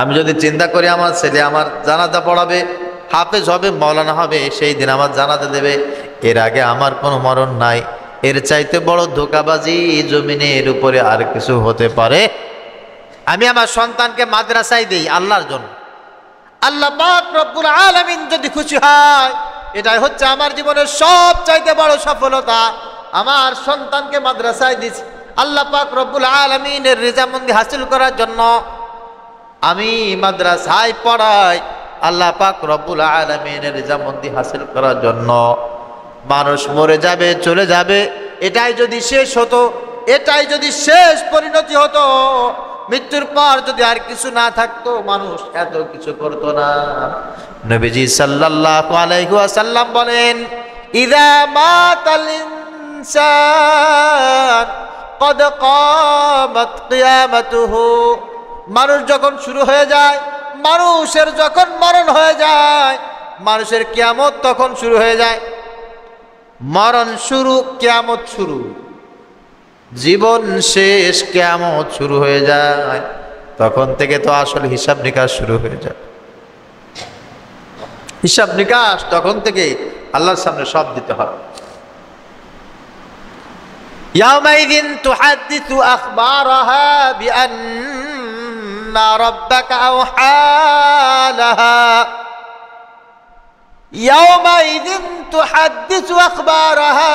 আমি যদি চিন্তা করি আমার ছেলে আমার জানাজা পড়াবে, হাফেজ হবে, মাওলানা হবে, সেই দিন আমার জানাজা দেবে, এর আগে আমার কোনো মরণ নাই, এর চাইতে বড় ধোঁকাবাজি জমিনের উপরে আর কিছু হতে পারে? আমি আমার সন্তানকে মাদ্রাসায় দেই আল্লাহর জন্য, আল্লাহ পাক রব্বুল আলামিন যদি খুশি হয়, এটাই হচ্ছে আমার জীবনের সবচাইতে বড় সফলতা। আমার সন্তানকে মাদ্রাসায় দিছি আল্লাহ পাক রব্বুল আলামিনের রিজামন্দি হাসিল করার জন্য। আমি মাদ্রাসায় পড়াই আল্লাহ পাক রব্বুল আলামিনের রিজামন্দি হাসিল করার জন্য। মানুষ মরে যাবে, চলে যাবে, এটাই যদি শেষ হতো, এটাই যদি শেষ পরিণতি হতো, মৃত্যুর পর যদি আর কিছু না থাকতো, মানুষ এত কিছু করতো না। নবীজি সাল্লাল্লাহু আলাইহি ওয়াসাল্লাম বলেন, ইযা মাতাল ইনসান ক্বাদ ক্বামাত কিয়ামাতুহু। মানুষ যখন শুরু হয়ে যায়, মানুষের যখন মরণ হয়ে যায়, মানুষের কিয়ামত তখন শুরু হয়ে যায়। মরণ শুরু, কিয়ামত শুরু, জীবন শেষ, কিয়ামত শুরু হয়ে যায়, তখন থেকে তো আসল হিসাব নিকাশ শুরু হয়ে যায়। হিসাব নিকাশ তখন থেকে আল্লাহর সামনে সব দিতে হবে। ইয়াউমাইযিন তুহাদ্দিসু আখবারাহা বিআন্না রাব্বাকা আওহা লাহা। ইয়াউমাইযিন তুহাদ্দিসু আখবারাহা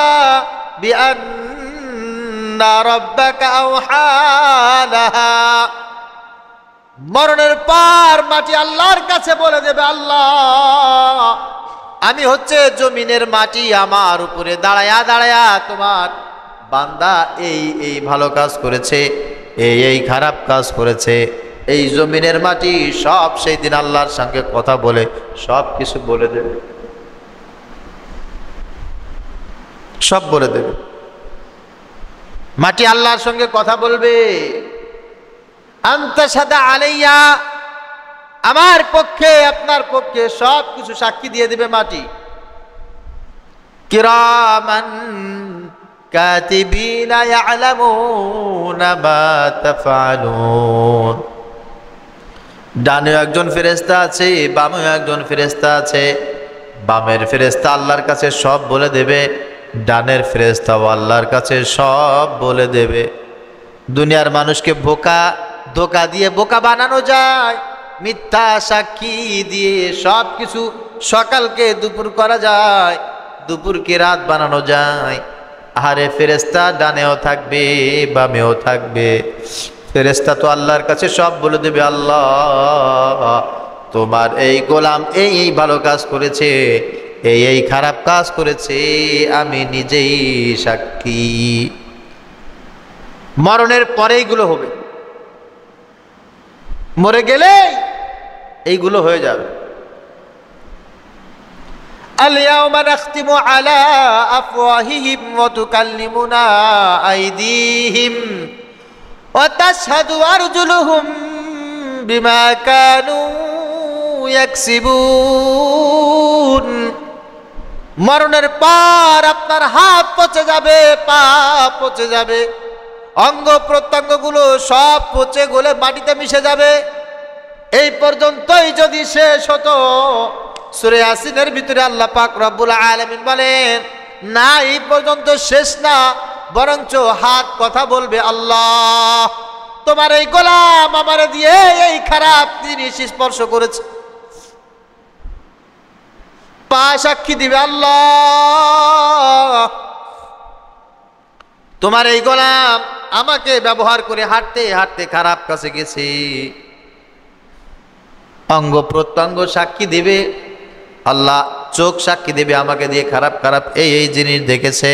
বিআন্না রাব্বাকা আওহা লাহা। মরণের পর মাটি আল্লাহর কাছে বলে দেবে, আল্লাহ আমি হচ্ছে জমিনের মাটি, আমার উপরে দাঁড়ায়া দাঁড়ায়া তোমার বান্দা এই এই ভালো কাজ করেছে, এই এই খারাপ কাজ করেছে। এই জমিনের মাটি সব সেই দিন আল্লাহর সঙ্গে কথা বলে সব কিছু বলে দেবে, সব বলে দেবে। মাটি আল্লাহর সঙ্গে কথা বলবে, আনতা শাদা আলাইয়া, আমার পক্ষে আপনার পক্ষে সব কিছু সাক্ষী দিয়ে দিবে মাটি। কিরামান কাতিবিনা ইয়ালামুনা মা তাফআলুন। ডানে একজন ফেরেশতা আছে, বামে একজন ফেরেশতা আছে। বামের ফেরেশতা আল্লাহর কাছে সব বলে দেবে, ডানের ফেরেশতাও আল্লাহর কাছে সব বলে দেবে। দুনিয়ার মানুষকে ধোঁকা দিয়ে বোকা বানানো যায়, মিথ্যা সাক্ষী দিয়ে সব কিছু সকালকে দুপুর করা যায়, দুপুরকে রাত বানানো যায়। আরে ফেরেশতা ডানেও থাকবে, বামেও থাকবে। ফেরেশতা তো আল্লাহর কাছে সব বলে দেবে, আল্লাহ তোমার এই গোলাম এই এই ভালো কাজ করেছে, এই এই খারাপ কাজ করেছে, আমি নিজেই সাক্ষী। মরণের পরে এইগুলো হবে, মরে গেলে এইগুলো হয়ে যাবে। আল-ইয়াওমা নাখতিমু আলা আফওয়াহিহিম ওয়া তুকাল্লিমুনা আইদিহিম ওয়া তাশহাদু আরজুলুহুম বিমা কানু ইয়াকসিবুন। মরণের পর আপনার হাত পচে যাবে, পা পচে যাবে, অঙ্গ প্রত্যঙ্গগুলো সব পচে গলে মাটিতে মিশে যাবে। এই পর্যন্তই যদি শেষ হতো, সূরা ইয়াসিনের ভিতরে আল্লাহ পাক রব্বুল আলামিন বলেন, না, এই পর্যন্ত শেষ না, বরঞ্চ হাত কথা বলবে, আল্লাহ তোমার এই গোলাম আমারে দিয়ে এই খারাপ জিনিস স্পর্শ করেছে। পা সাক্ষী দিবে, আল্লাহ তোমার এই গোলাম আমাকে ব্যবহার করে হাঁটতে হাঁটতে খারাপ কাছে গেছে। অঙ্গ প্রত্যঙ্গ সাক্ষী দিবে, আল্লাহ চোখ সাক্ষী দেবে আমাকে দিয়ে খারাপ খারাপ এই জিনিস দেখেছে।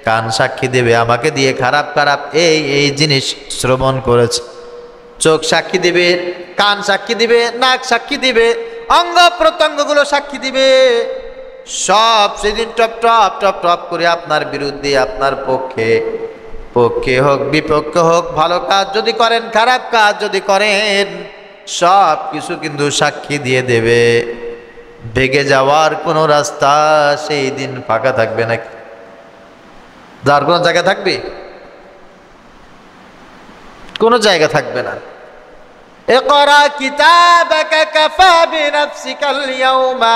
কান সাক্ষী দেবে আমাকে দিয়ে খারাপ খারাপ এই জিনিস শ্রবণ করেছে। চোখ সাক্ষী দিবে, কান সাক্ষী দিবে, নাক সাক্ষী দিবে, অঙ্গ প্রত্যঙ্গগুলো সাক্ষী দিবে। সব সেদিন টপ টপ টপ টপ করে আপনার বিরুদ্ধে, আপনার পক্ষে হোক বিপক্ষে হোক, ভালো কাজ যদি করেন খারাপ কাজ যদি করেন, সব কিছু কিন্তু সাক্ষী দিয়ে দেবে। ভেগে যাওয়ার কোনো রাস্তা সেই দিন ফাঁকা থাকবে নাকি? যার কোনো জায়গা থাকবে? কোনো জায়গা থাকবে না। ইকরা কিতাবাকা কাফা বিনাফসিকাল ইয়াউমা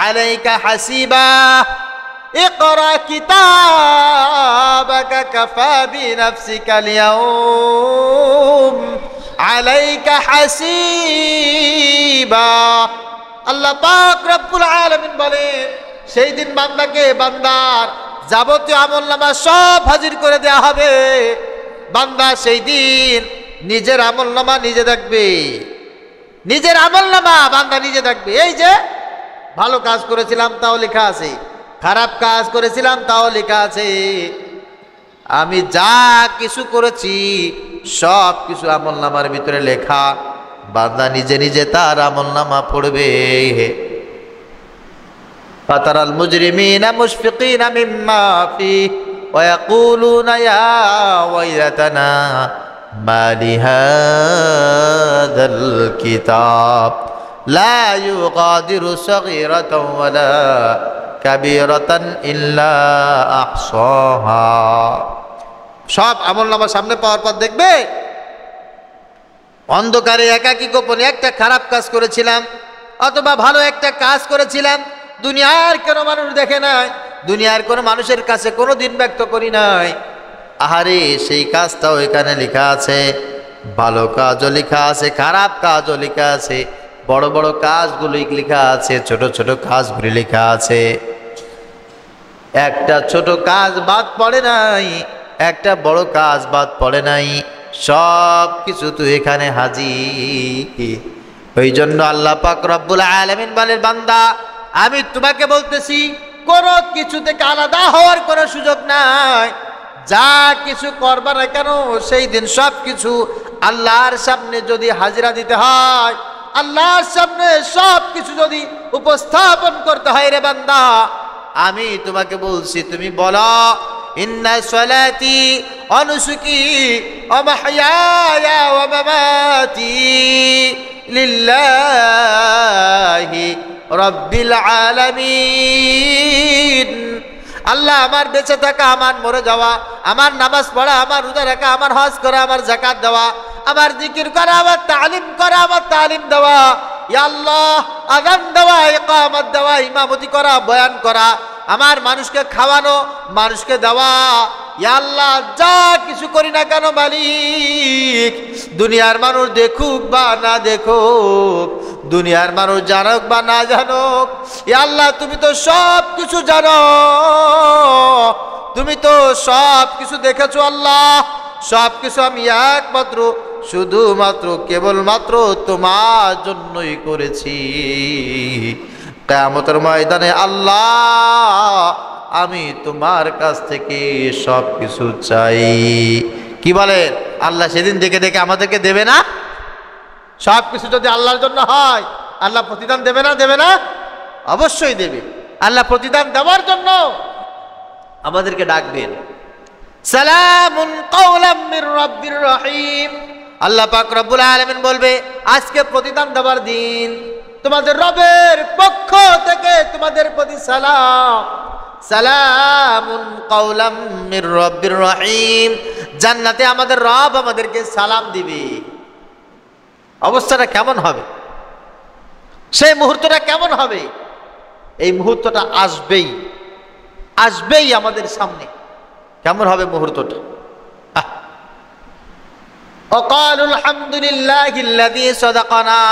আলাইকা হাসিবা। ইকরা কিতাবাকা কাফা বিনাফসিকাল ইয়াউম আলাইকা হাসিবা। আল্লাহ পাক রব্বুল আলামিন বলেন, সেই দিন বান্দাকে বান্দার যাবতীয় আমলনামা সব হাজির করে দেয়া হবে। বান্দা সেই দিন নিজের আমলনামা নিজে দেখবে, নিজের আমলনামা বান্দা নিজে দেখবে। এই যে ভালো কাজ করেছিলাম তাও লেখা আছে, খারাপ কাজ করেছিলাম তাও লেখা আছে। আমি যা কিছু করেছি সব কিছু আমলনামার ভিতরে লেখা। বান্দা নিজে নিজে তার আমলনামা পড়বে। ফাতারাল মুজরিমিনা মুশফিকিনা মিম্মা ফিহি ওয়া ইয়াকুলুনা ইয়া ওয়াইলাতানা মা লিহাযাল কিতাব লা ইউগাদিরু সাগীরাতান ওয়ালা কাবীরাতান ইল্লা আহসাহা। সব আমলনামা সামনে পাওয়ার পর দেখবে, অন্ধকারে একাকী গোপনে একটা খারাপ কাজ করেছিলাম অথবা ভালো একটা কাজ করেছিলাম, দুনিয়ার কোনো মানুষ দেখে নাই, দুনিয়ার কোনো মানুষের কাছে কোনো দিন ব্যক্ত করি নাই। আহারে, সেই কাজটাও এখানে লেখা আছে। ভালো কাজও লেখা আছে, খারাপ কাজও লেখা আছে, বড় বড় কাজগুলি লেখা আছে, ছোট ছোট কাজগুলি লেখা আছে। একটা ছোট কাজ বাদ পড়ে নাই, একটা বড় কাজ বাদ পড়ে নাই, সব কিছু তো এখানে হাজির। ওই জন্য আল্লাহ পাক রব্বুল আলামিন বলেন, বান্দা আমি তোমাকে বলতেছি, কোনো কিছু থেকে আলাদা হওয়ার কোনো সুযোগ নাই। যা কিছু করবা না কেন সেই দিন সব কিছু আল্লাহর সামনে যদি হাজিরা দিতে হয়, আল্লাহর সামনে সব কিছু যদি উপস্থাপন করতে হয়, রে বান্দা আমি তোমাকে বলছি, তুমি বলো, ইন্না সলাতি ওয়া নুসুকি ওয়া মাহইয়ায়া ওয়া মামাতি লিল্লাহি রাব্বিল আলামিন। আল্লাহ, আমার বেঁচে থাকা, আমার মরে যাওয়া, আমার নামাজ পড়া, আমার রোজা রাখা, আমার হজ করা, আমার যাকাত দেওয়া, আমার জিকির করা, আমার তালিম করা, আমার তালিম দেওয়া, ইয়া আল্লাহ আযান দেওয়া, ইকামত দেওয়া, ইমামতি করা, বয়ান করা, আমার মানুষকে খাওয়ানো, মানুষকে দেওয়া, ইয়া আল্লাহ যা কিছু করি না কেন মালিক, দুনিয়ার মানুষ দেখুক বা না দেখুক, দুনিয়ার মানুষ জানুক বা না জানুক, ইয়া আল্লাহ তুমি তো সব কিছু জানো, তুমি তো সব কিছু দেখেছো। আল্লাহ, সব কিছু আমি একমাত্র শুধুমাত্র কেবলমাত্র তোমার জন্যই করেছি। কিয়ামতের ময়দানে আল্লাহ আমি তোমার কাছ থেকে সব কিছু চাই। কি বলে আল্লাহ? সেদিন দেখে দেখে আমাদেরকে দেবে না? সব কিছু যদি আল্লাহর জন্য হয়, আল্লাহ প্রতিদান দেবে না? দেবে না? অবশ্যই দেবে। আল্লাহ প্রতিদান দেওয়ার জন্য আমাদেরকে ডাকবেন। সালামুন কাওলাম মির রাব্বির রহিম। আল্লাহ পাক রব্বুল আলামিন বলবে, আজকে প্রতিদান দেওয়ার দিন, তোমাদের রবের পক্ষ থেকে তোমাদের প্রতি সালাম, সালামুন কাওলাম মির রাব্বির রহিম। জান্নাতে আমাদের রব আমাদেরকে সালাম দিবে। অবস্থাটা কেমন হবে? সেই মুহূর্তটা কেমন হবে? এই মুহূর্তটা আসবেই, আসবেই আমাদের সামনে। কেমন হবে মুহূর্তটা? وقالوا الحمد لله الذي صدقنا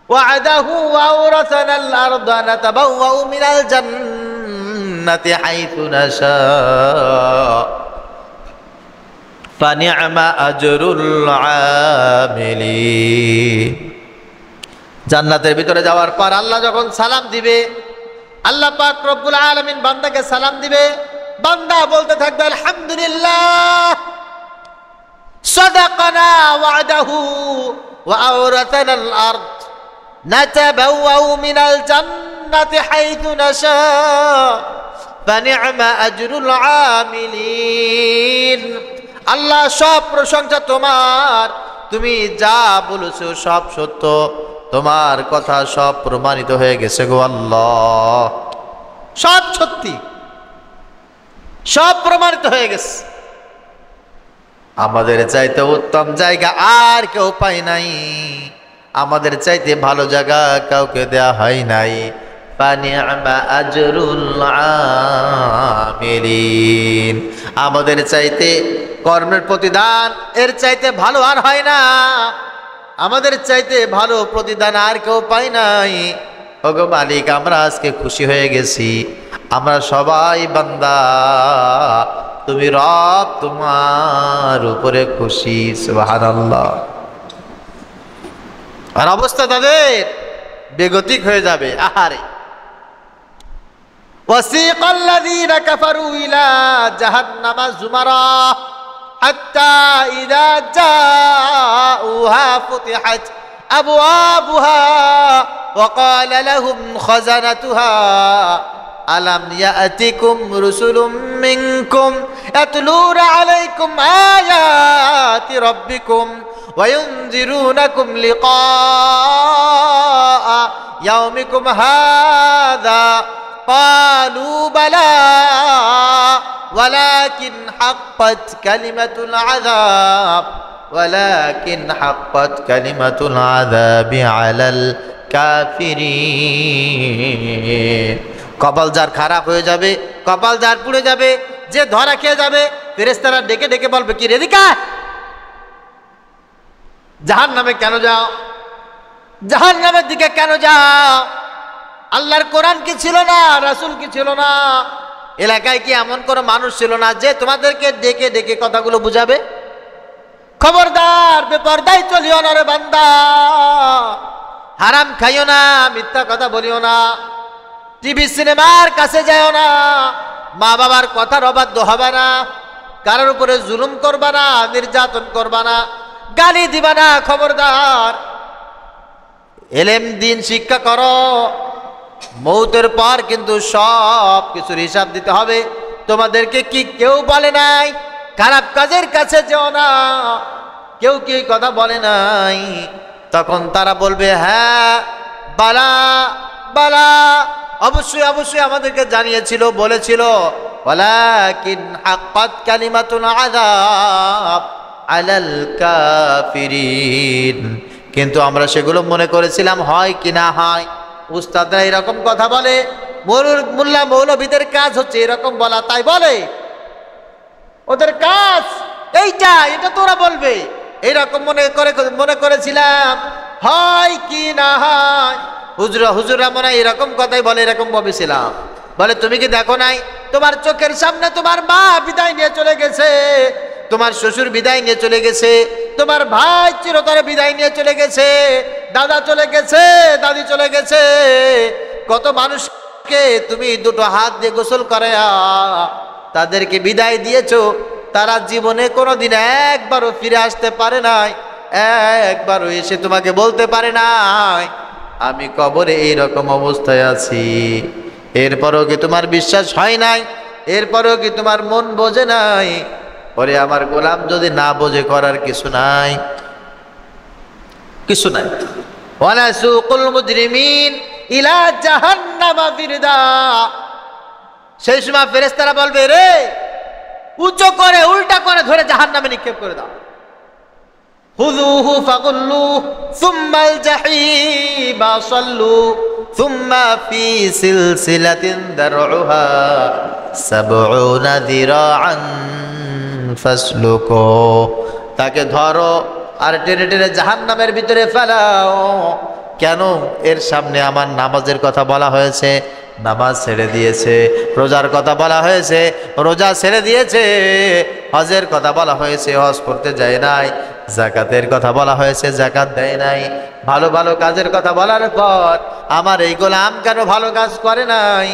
وعده وأورثنا الأرض نتبوأ من الجنة حيث نشاء فنعم أجر العاملين। জান্নাতের ভিতরে যাওয়ার পর আল্লাহ যখন সালাম দিবে, আল্লাহ পাক রব্বুল আলামিন বান্দাকে সালাম দিবে, বান্দা বলতে থাকবে আলহামদুলিল্লাহ, صدقنا وعده وأورثنا الأرض نتبوأ من الجنة حيث نشاء فنعم أجر العاملين। আল্লাহ সব প্রশংসা তোমার, তুমি যা বলেছো সব সত্য, তোমার কথা সব প্রমাণিত হয়ে গেছে গো আল্লাহ, সব সত্যি, সব প্রমাণিত হয়ে গেছে। আমাদের চাইতে উত্তম জায়গা আর কেউ পায় নাই, আমাদের চাইতে ভালো জায়গা কাউকে দেয়া হয় নাই। ফানিআমা আজরুল আমিলিন। আমাদের চাইতে কর্মের প্রতিদান এর চাইতে ভালো আর হয় না, আমাদের চাইতে ভালো প্রতিদান আর কেউ পায় নাই। ওগো মালিক, আমরা আজকে খুশি হয়ে গেছি, আমরা সবাই বান্দা, তুমি রব, তোমার উপরে খুশি। সুবহানাল্লাহ। আর অবস্থা তাদের বেগতিক হয়ে যাবে। আহারে, ওয়াসিকাল্লাযীনা কাফারু ইলা জাহান্নামা যুমারা হাত্তা ইযা জাউহা ফুতিহাত আবওয়াবুহা ওয়া ক্বালা লাহুম খাযানাতুহা আলাম ইয়াতিকুম রুসুলুম মিনকুম ইয়াতলুনা আলাইকুম আয়াতি রাব্বিকুম ওয়া ইউনযিরুনাকুম লিকাআ ইয়াউমিকুম হাযা ক্বালু বালা ওয়ালাকিন হাক্কাত কালিমাতুল আযাবি আলাল কাফিরিন। কপাল যার খারাপ হয়ে যাবে, কপাল যার পুড়ে যাবে, যে ধরা খেয়ে যাবে, ফেরেশতারা ডেকে ডেকে বলবে, কি রে দিকা, জাহান্নামে কেন যাও, জাহান্নামের দিকে কেন যাও? আল্লাহর কোরআন কি ছিল না? রাসূল কি ছিল না? এলাকায় কি এমন কোনো মানুষ ছিল না যে তোমাদেরকে ডেকে ডেকে কথাগুলো বুঝাবে? খবরদার, বেপরদাই চলিও না রে বান্দা, হারাম খাইও না, মিথ্যা কথা বলিও না, টিভি সিনেমার কাছে যাও না, মা বাবার কথার অবাধ্য হবে না, কারোর উপরে জুলুম করবা না, নির্যাতন করবা না, গালি দিবা না। খবরদার, এলেম দিন শিক্ষা করো। মৌতের পর কিন্তু সব কিছুর হিসাব দিতে হবে। তোমাদেরকে কি কেউ বলে নাই খারাপ কাজের কাছে যেও না? কেউ কি কথা বলে নাই? তখন তারা বলবে, হ্যাঁ বালা বালা, অবশ্যই অবশ্যই আমাদেরকে জানিয়েছিল, বলেছিল। ওয়ালাকিন হাক্কাত কালিমাতুল আযাব আলাল কাফিরিন, কিন্তু আমরা সেগুলো মনে করেছিলাম হয় কি না হয়। উস্তাদরা এরকম কথা বলে, মোল্লা মৌলবীদের কাজ হচ্ছে এরকম বলা, তাই বলে, ওদের কাজ এইটা, এটা তোরা বলবে, এইরকম মনে করেছিলাম, হয় কি না হয়। হুজুরা মনে হয় এরকম কথাই বলে, এরকম ভেবেছিলাম। বলে, তুমি কি দেখো নাই, তোমার চোখের সামনে তোমার মা বিদায় নিয়ে চলে গেছে, তোমার শ্বশুর বিদায় নিয়ে চলে গেছে, তোমার ভাই চিরতরে বিদায় নিয়ে চলে গেছে, দাদা চলে গেছে, দাদি চলে গেছে, কত মানুষকে তুমি দুটো হাত দিয়ে গোসল করে তাদেরকে বিদায় দিয়েছো। তারা জীবনে কোনোদিন একবারও ফিরে আসতে পারে নাই, একবারও এসে তোমাকে বলতে পারে নাই আমি কবরে এইরকম অবস্থায় আছি। এরপরও কি তোমার বিশ্বাস হয় নাই? এরপরও কি তোমার মন বোঝে নাই? ওরে আমার গোলাম, যদি না বোঝে করার কিছু নাই, কিছু নাই। ওয়ানাসুকুল মুজরিমিন ইলা জাহান্নামা বিরদা। সেই সময় ফেরেশতারা বলবে, রে উঁচু করে উল্টা করে ধরে জাহান্নামে নিক্ষেপ করে দাও। খুযুহু ফাগুল্লু সুম্মাল জাহিমা সাল্লু সুম্মা ফি সিলসিলাতিন দারউহা সাবউনা যিরাআন ফাসলুকু। তাকে ধরো আর টেনে টেনে জাহান্নামের ভিতরে ফেলাও। কেন? এর সামনে আমার নামাজের কথা বলা হয়েছে, নামাজ ছেড়ে দিয়েছে। রোজার কথা বলা হয়েছে, রোজা ছেড়ে দিয়েছে। হজের কথা বলা হয়েছে, হজ করতে যায় নাই। যাকাতের কথা বলা হয়েছে, যাকাত দেয় নাই। ভালো ভালো কাজের কথা বলার পর আমার এই গোলাম কেন ভালো কাজ করে নাই?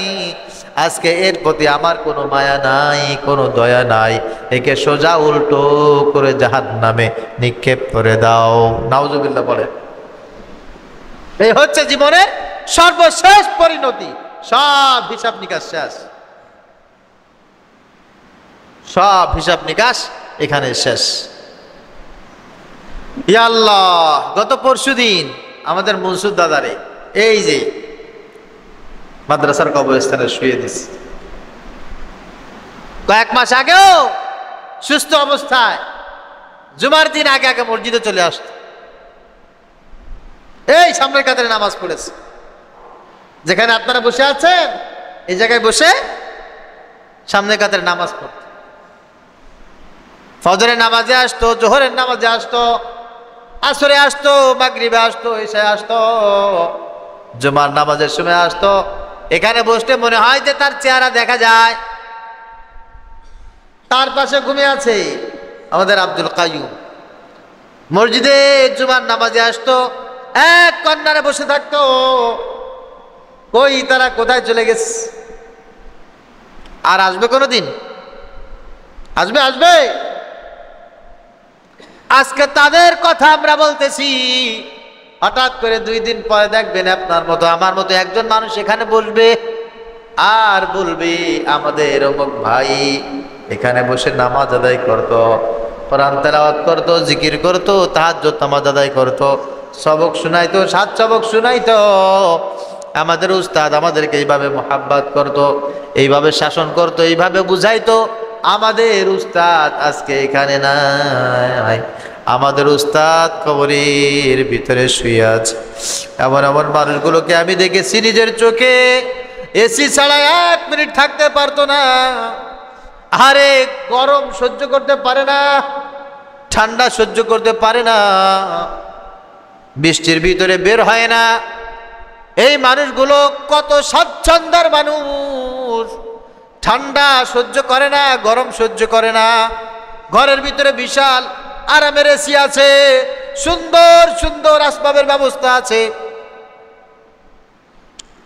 আজকে এর প্রতি আমার কোনো মায়া নাই, কোনো দয়া নাই। একে সোজা উল্টো করে জাহান্নামে নিক্ষেপ করে দাও। নাউজুবিল্লাহ বলে। এই হচ্ছে জীবনের সর্বশেষ পরিণতি। সব হিসাব নিকাশ শেষ, সব হিসাব নিকাশ এখানে শেষ। ইয়া আল্লাহ, গত পরশুদিন আমাদের মনসুর দাদারে এই যে মাদ্রাসার কবরস্থানে শুয়ে দিছে। কয়েক মাস আগেও সুস্থ অবস্থায় জুমার দিন আগে আগে মসজিদে চলে আসত। এই সামনের কাতারে নামাজ পড়েছে। যেখানে আপনারা বসে আছেন এই জায়গায় বসে সামনের কাতারে নামাজ পড়ত। ফজরের নামাজে আসতো, জোহরের নামাজে আসতো, আসরে আসতো, মাগরিবে আসতো, এশায় আসতো, জুমার নামাজের সময় আসতো। এখানে বসতে মনে হয় যে তার চেহারা দেখা যায়। তার পাশে ঘুমিয়ে আছে আমাদের আব্দুল কাইয়ুম। মসজিদে জুমার নামাজে আসতো, এক কর্নারে বসে থাকতো। কই তারা কোথায় চলে গেছে? আর আসবে কোনোদিন? আসবে? আসবে? আজকে তাদের কথা আমরা বলতেছি। হঠাৎ করে 2 দিন পরে দেখবেন আপনার মতো আমার মতো একজন মানুষ এখানে বসবে আর বলবে, আমাদের অমুক ভাই এখানে বসে নামাজ আদায় করতো, কোরআন তেলাওয়াত করতো, জিকির করতো, তাহাজ্জুদ নামাজ আদায় করতো, সবক শুনাইতো, 7 সবক শুনাইতো। আমাদের উস্তাদ আমাদেরকে এইভাবে মোহাব্বত করতো, এইভাবে শাসন করতো, এইভাবে বুঝাইতো। আমাদের উস্তাদ আজকে এখানে নাই। আমাদের উস্তাদ কবরের ভিতরে শুয়ে আছে। এমন এমন মানুষগুলোকে আমি দেখেছি নিজের চোখে। এসি ছাড়া 1 মিনিট থাকতে পারতো না। আরে গরম সহ্য করতে পারে না, ঠান্ডা সহ্য করতে পারে না, বৃষ্টির ভিতরে বের হয় না। এই মানুষগুলো কত স্বাচ্ছন্দ্যের মানুষ। ঠান্ডা সহ্য করে না, গরম সহ্য করে না। ঘরের ভিতরে বিশাল আরামের এসি আছে, সুন্দর সুন্দর আসবাবের ব্যবস্থা আছে,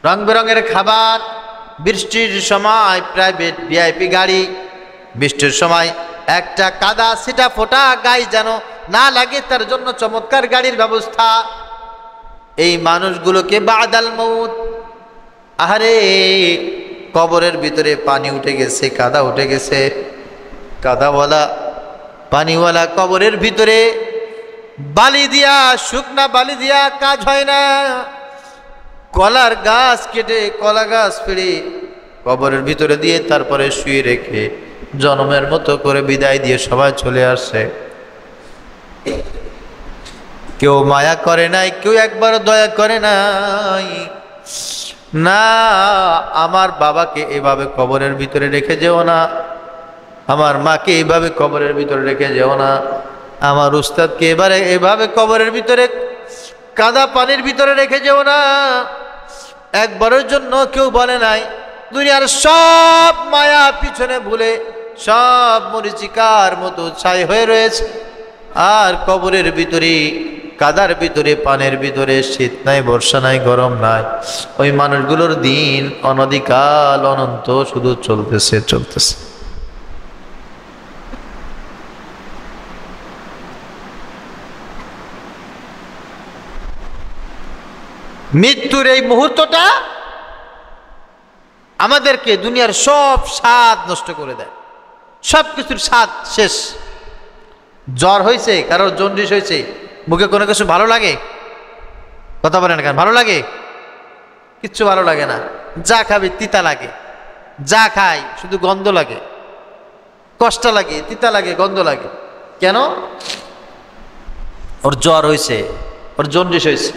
রং বেরঙের খাবার। বৃষ্টির সময় প্রাইভেট ভিআইপি গাড়ি, বৃষ্টির সময় একটা কাদা ছিটা ফোটা গায়ে যেন না লাগে তার জন্য চমৎকার গাড়ির ব্যবস্থা। এই মানুষগুলোকে বাদাল মউত, আহারে কবরের ভিতরে পানি উঠে গেছে, কাদা উঠে গেছে। কাদাওয়ালা পানিওয়ালা কবরের ভিতরে বালি দিয়া, শুকনা বালি দিয়া কাজ হয় না। কলার গাছ কেটে, কলা গাছ পেড়ে কবরের ভিতরে দিয়ে তারপরে শুয়ে রেখে জনমের মতো করে বিদায় দিয়ে সবাই চলে আসে। কেউ মায়া করে নাই, কেউ একবারও দয়া করে নাই। না, আমার বাবাকে এভাবে কবরের ভিতরে রেখে যেও না, আমার মাকে এইভাবে কবরের ভিতরে রেখে যেও না, আমার উস্তাদকে এভাবে কবরের ভিতরে কাদা পানির ভিতরে রেখে যেও না। একবারের জন্য কেউ বলে নাই। দুনিয়ার সব মায়া পিছনে ভুলে সব মরিচিকার মতো ছাই হয়ে রয়েছে। আর কবরের ভিতরে, কাদার ভিতরে, পানের ভিতরে শীত নাই, বর্ষা নাই, গরম নাই। ওই মানুষগুলোর দিন অনধিকাল অনন্ত শুধু চলতেছে চলতেছে। মৃত্যুর এই মুহূর্তটা আমাদেরকে দুনিয়ার সব স্বাদ নষ্ট করে দেয়। সব কিছুর স্বাদ শেষ। জ্বর হয়েছে, কারোর জন্ডিস হয়েছে, মুখে কোনো কিছু ভালো লাগে? কথা বলেন কেন? ভালো লাগে? কিচ্ছু ভালো লাগে না। যা খাবে তিতা লাগে, যা খাই শুধু গন্ধ লাগে, কষ্ট লাগে, তিতা লাগে, গন্ধ লাগে। কেন? ওর জ্বর হয়েছে, ওর জন্ডিস হয়েছে।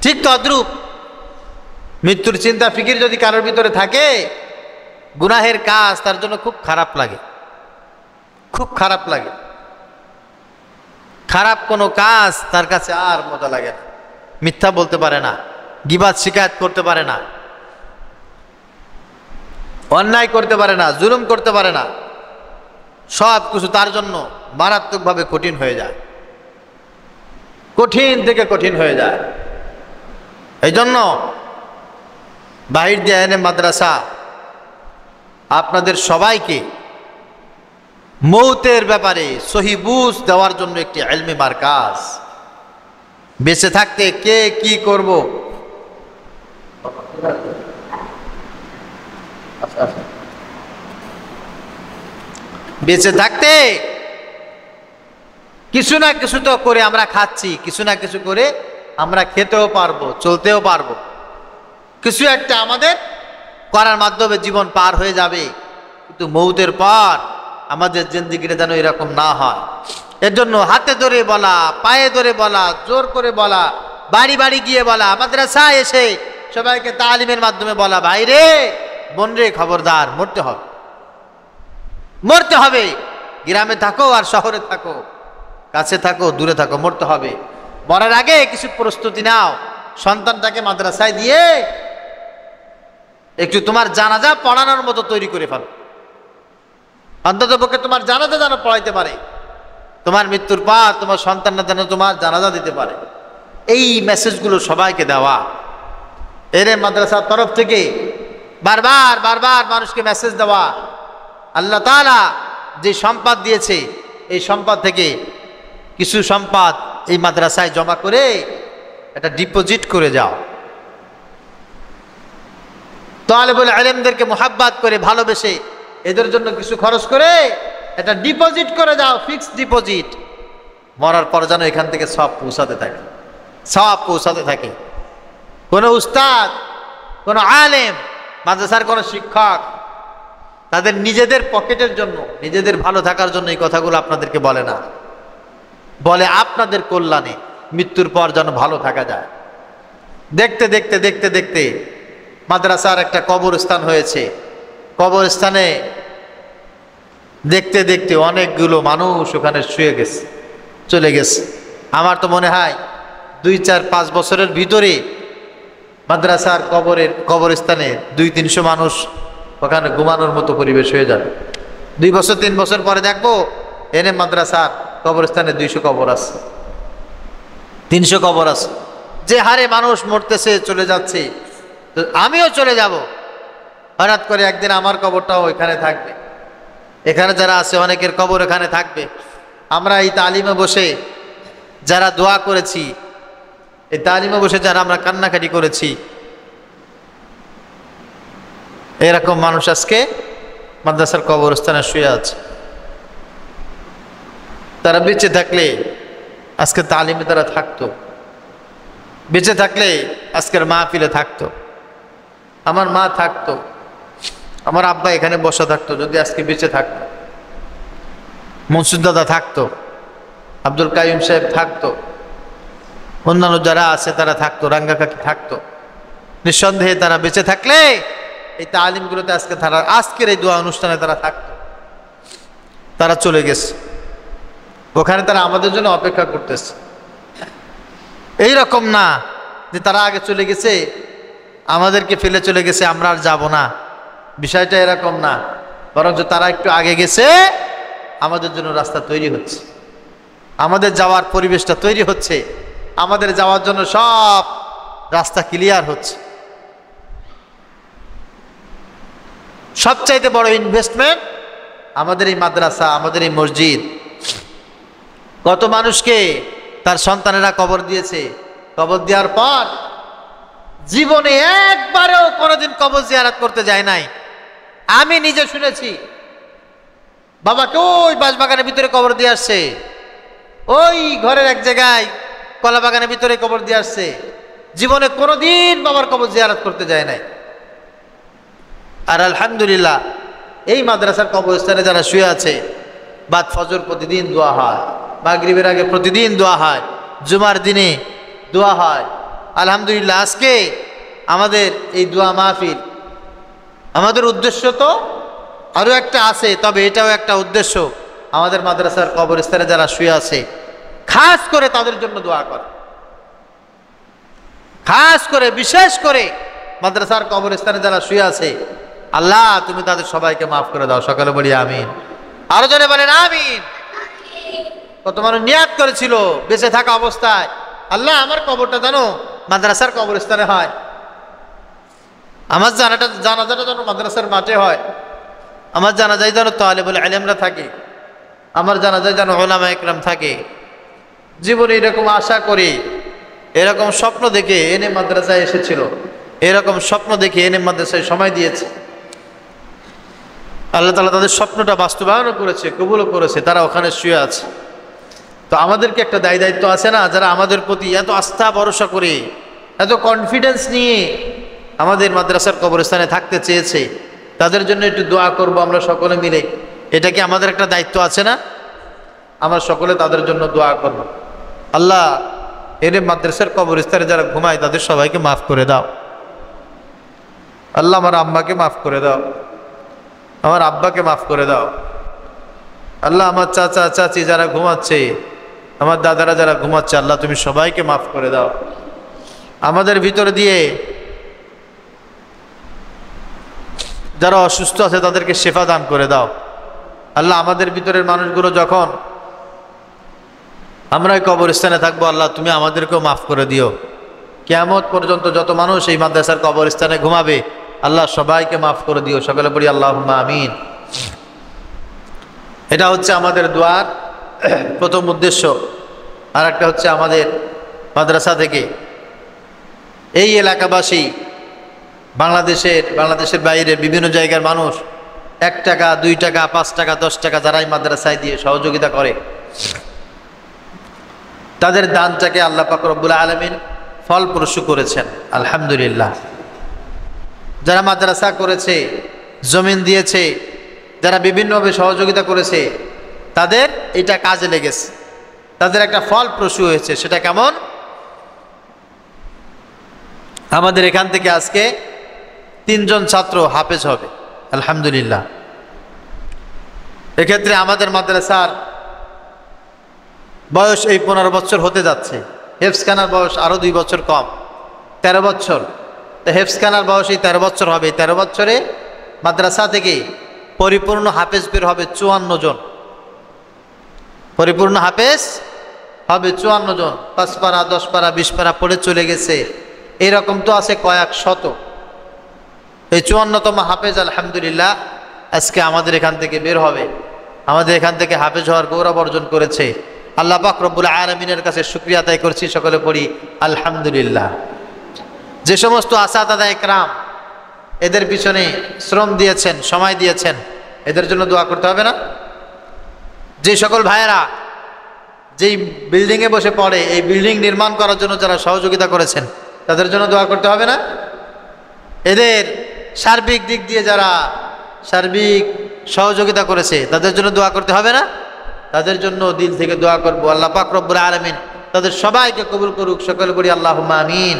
ঠিক তদ্রূপ মৃত্যুর চিন্তা ফিকির যদি কারোর ভিতরে থাকে, গুনাহের কাজ তার জন্য খুব খারাপ লাগে, খুব খারাপ লাগে। খারাপ কোনো কাজ তার কাছে আর মজা লাগে না। মিথ্যা বলতে পারে না, গীবাত শিকায়ত করতে পারে না, অন্যায় করতে পারে না, জুলুম করতে পারে না। সব কিছু তার জন্য মারাত্মকভাবে কঠিন হয়ে যায়, কঠিন থেকে কঠিন হয়ে যায়। এই জন্য বাহির দিয়ে এনে মাদ্রাসা আপনাদের সবাইকে মৌতের ব্যাপারে সহি বুঝ দেওয়ার জন্য একটি ইলমি মারকাজ। বেঁচে থাকতে কে কি করব, বেঁচে থাকতে কিছু না কিছু তো করে আমরা খাচ্ছি, কিছু না কিছু করে আমরা খেতেও পারবো, চলতেও পারবো। কিছু একটা আমাদের করার মাধ্যমে জীবন পার হয়ে যাবে। কিন্তু মৌতের পর আমাদের জিন্দেগিটা যেন এরকম না হয়, এর জন্য হাতে ধরে বলা, পায়ে ধরে বলা, জোর করে বলা, বাড়ি বাড়ি গিয়ে বলা, মাদ্রাসায় এসে সবাইকে তালিমের মাধ্যমে বলা, ভাই রে বোন রে খবরদার, মরতে হবে, মরতে হবে। গ্রামে থাকো আর শহরে থাকো, কাছে থাকো দূরে থাকো, মরতে হবে। মরার আগে কিছু প্রস্তুতি নাও। সন্তানটাকে মাদ্রাসায় দিয়ে একটু তোমার জানাজা পড়ানোর মতো তৈরি করে ফেলো। অন্তত পক্ষে তোমার জানাজা যেন পড়াইতে পারে, তোমার মৃত্যুর পর তোমার সন্তানরা যেন তোমার জানাজা দিতে পারে। এই মেসেজগুলো সবাইকে দেওয়া। এর মাদ্রাসার তরফ থেকে বারবার বারবার মানুষকে মেসেজ দেওয়া, আল্লাহ তাআলা যে সম্পদ দিয়েছে এই সম্পদ থেকে কিছু সম্পদ এই মাদ্রাসায় জমা করে এটা ডিপোজিট করে যাও। তালেবুল ইলমদেরকে মুহাব্বত করে ভালোবেসে এদের জন্য কিছু খরচ করে এটা ডিপোজিট করে যাও, ফিক্সড ডিপোজিট। মরার পর যেন এখান থেকে সব পৌঁছাতে থাকে, সব পৌঁছাতে থাকে। কোনো উস্তাদ, কোনো আলেম, মাদ্রাসার কোনো শিক্ষক তাদের নিজেদের পকেটের জন্য, নিজেদের ভালো থাকার জন্য এই কথাগুলো আপনাদেরকে বলে না, বলে আপনাদের কল্যাণে, মৃত্যুর পর যেন ভালো থাকা যায়। দেখতে দেখতে দেখতে দেখতে মাদ্রাসার একটা কবরস্থান হয়েছে। কবরস্থানে দেখতে দেখতে অনেকগুলো মানুষ ওখানে শুয়ে গেছে, চলে গেছে। আমার তো মনে হয় 2-4-5 বছরের ভিতরে মাদ্রাসার কবরস্থানে 200-300 মানুষ ওখানে ঘুমানোর মতো পরিবেশ হয়ে যাবে। 2 বছর 3 বছর পরে দেখবো এনে মাদ্রাসার কবরস্থানে 200 কবর আছে, 300 কবর আছে। যে হারে মানুষ মরতেছে, চলে যাচ্ছে, তো আমিও চলে যাব। হঠাৎ করে একদিন আমার কবরটাও এখানে থাকবে, এখানে যারা আছে অনেকের কবর এখানে থাকবে। আমরা এই তালিমে বসে যারা দোয়া করেছি, এই তালিমে বসে যারা আমরা কান্নাকাটি করেছি, এরকম মানুষ আজকে মাদ্রাসার কবরস্থানে শুয়ে আছে। তারা বেঁচে থাকলে আজকে তালিমে তারা থাকতো, বেঁচে থাকলে আজকের মাহফিলে থাকতো, আমার মা থাকতো, আমার আব্বা এখানে বসা থাকতো যদি আজকে বেঁচে থাকতো, মনসুর দাদা থাকতো, আব্দুল কাইম সাহেব থাকতো, অন্যান্য যারা আছে তারা থাকতো, রাঙ্গা কাকি থাকতো। নিঃসন্দেহে তারা বেঁচে থাকলে এই তালিমগুলোতে আজকে তারা, আজকের এই দোয়া অনুষ্ঠানে তারা থাকতো। তারা চলে গেছে, ওখানে তারা আমাদের জন্য অপেক্ষা করতেছে। এই রকম না যে তারা আগে চলে গেছে, আমাদেরকে ফেলে চলে গেছে, আমরা আর যাব না, বিষয়টা এরকম না। বরঞ্চ তারা একটু আগে গেছে, আমাদের জন্য রাস্তা তৈরি হচ্ছে, আমাদের যাওয়ার পরিবেশটা তৈরি হচ্ছে, আমাদের যাওয়ার জন্য সব রাস্তা ক্লিয়ার হচ্ছে। সবচাইতে বড় ইনভেস্টমেন্ট আমাদের এই মাদ্রাসা, আমাদের এই মসজিদ। কত মানুষকে তার সন্তানেরা কবর দিয়েছে, কবর দেওয়ার পর জীবনে একবারেও কোনোদিন কবর জিয়ারত করতে যায় নাই। আমি নিজে শুনেছি, বাবাকে ওই বাঁশবাগানের ভিতরে কবর দিয়ে আসছে, ওই ঘরের এক জায়গায় কলা বাগানের ভিতরে কবর দিয়ে আসছে, জীবনে কোনোদিন বাবার কবর জিয়ারত করতে যায় নাই। আর আলহামদুলিল্লাহ এই মাদ্রাসার কবরস্থানে যারা শুয়ে আছে, বাদ ফজর প্রতিদিন দোয়া হয়, মাগরিবের আগে প্রতিদিন দোয়া হয়, জুমার দিনে দোয়া হয়। আলহামদুলিল্লাহ আজকে আমাদের এই দোয়া মাহফিল, আমাদের উদ্দেশ্য তো আরও একটা আছে, তবে এটাও একটা উদ্দেশ্য, আমাদের মাদ্রাসার কবরস্থানে যারা শুয়ে আছে খাস করে তাদের জন্য দোয়া করে, খাস করে বিশেষ করে মাদ্রাসার কবরস্থানে যারা শুয়ে আছে, আল্লাহ তুমি তাদের সবাইকে মাফ করে দাও। সকালে বলি আমিন, আরো জনে বলেন আমিন। কত মানুষ নিয়াত করেছিল বেঁচে থাকা অবস্থায়, আল্লাহ আমার কবরটা জানো মাদ্রাসার কবরস্থানে হয়, আমার জানাজাটা যেন মাদ্রাসার মাঠে হয়, আমার জানাজায় যেন তালেবুল ইলমরা থাকে, আমার জানাজায় যেন উলামা ইকরাম থাকে। জীবনে এরকম আশা করি, এরকম স্বপ্ন দেখে এনে মাদ্রাসায় এসেছিল, এরকম স্বপ্ন দেখে এনে মাদ্রাসায় সময় দিয়েছে। আল্লাহ তাআলা তাদের স্বপ্নটা বাস্তবায়নও করেছে, কবুলও করেছে, তারা ওখানে শুয়ে আছে। তো আমাদেরকে একটা দায়িত্ব আছে না, যারা আমাদের প্রতি এত আস্থা ভরসা করে, এত কনফিডেন্স নিয়ে আমাদের মাদ্রাসার কবরস্থানে থাকতে চেয়েছে, তাদের জন্য একটু দোয়া করব আমরা সকলে মিলে। এটা কি আমাদের একটা দায়িত্ব আছে না? আমরা সকলে তাদের জন্য দোয়া করব। আল্লাহ এর মাদ্রাসার কবরস্থানে যারা ঘুমায় তাদের সবাইকে মাফ করে দাও। আল্লাহ আমার আম্মাকে মাফ করে দাও, আমার আব্বাকে মাফ করে দাও। আল্লাহ আমার চাচা চাচি যারা ঘুমাচ্ছে, আমার দাদারা যারা ঘুমাচ্ছে, আল্লাহ তুমি সবাইকে মাফ করে দাও। আমাদের ভিতরে দিয়ে যারা অসুস্থ আছে তাদেরকে শেফা দান করে দাও। আল্লাহ আমাদের ভিতরের মানুষগুলো যখন আমরা এই কবরস্থানে থাকবো, আল্লাহ তুমি আমাদেরকেও মাফ করে দিও। কিয়ামত পর্যন্ত যত মানুষ এই মাদ্রাসার কবরস্থানে ঘুমাবে, আল্লাহ সবাইকে মাফ করে দিও। সকলে পড়ি আল্লাহুম্মা আমিন। এটা হচ্ছে আমাদের দোয়ার প্রথম উদ্দেশ্য। আর একটা হচ্ছে আমাদের মাদ্রাসা থেকে এই এলাকাবাসী, বাংলাদেশের বাইরে বিভিন্ন জায়গার মানুষ 1 টাকা 2 টাকা 5 টাকা 10 টাকা যারা এই মাদ্রাসায় দিয়ে সহযোগিতা করে, তাদের দানটাকে আল্লাহ পাক রব্বুল আলামিন ফলপ্রসূ করেছেন আলহামদুলিল্লাহ। যারা মাদ্রাসা করেছে, জমিন দিয়েছে, যারা বিভিন্নভাবে সহযোগিতা করেছে, তাদের এটা কাজে লেগেছে, তাদের একটা ফলপ্রসূ হয়েছে। সেটা কেমন? আমাদের এখান থেকে আজকে 3 জন ছাত্র হাফেজ হবে আলহামদুলিল্লাহ। এক্ষেত্রে আমাদের মাদ্রাসার বয়স এই 15 বছর হতে যাচ্ছে, হেফজখানার বয়স আরো 2 বছর কম, 13 বছর। তো হেফজখানার বয়স এই 13 বছর হবে। 13 বছরে মাদ্রাসা থেকে পরিপূর্ণ হাফেজ বের হবে 54 জন, পরিপূর্ণ হাফেজ হবে 54 জন। 5 পারা 10 পারা 20 পারা পড়ে চলে গেছে, এরকম তো আছে কয়েক শত। এই 54তম হাফেজ আলহামদুলিল্লাহ আজকে আমাদের এখান থেকে বের হবে, আমাদের এখান থেকে হাফেজ হওয়ার গৌরব অর্জন করেছে। আল্লাহ পাক রব্বুল আলামিনের কাছে শুকরিয়া আদায় করছি, সকলে পড়ি আলহামদুলিল্লাহ। যে সমস্ত আসাদায়ে ইকরাম এদের পিছনে শ্রম দিয়েছেন, সময় দিয়েছেন, এদের জন্য দোয়া করতে হবে না? যে সকল ভাইয়েরা যেই বিল্ডিংয়ে বসে পড়ে, এই বিল্ডিং নির্মাণ করার জন্য যারা সহযোগিতা করেছেন, তাদের জন্য দোয়া করতে হবে না? এদের সার্বিক দিক দিয়ে যারা সার্বিক সহযোগিতা করেছে, তাদের জন্য দোয়া করতে হবে না? তাদের জন্য দিল থেকে দোয়া করবো, আল্লাহ পাক রব্বুল আলামিন তাদের সবাইকে কবুল করুক। সকলে বলি আল্লাহুম্মা আমিন।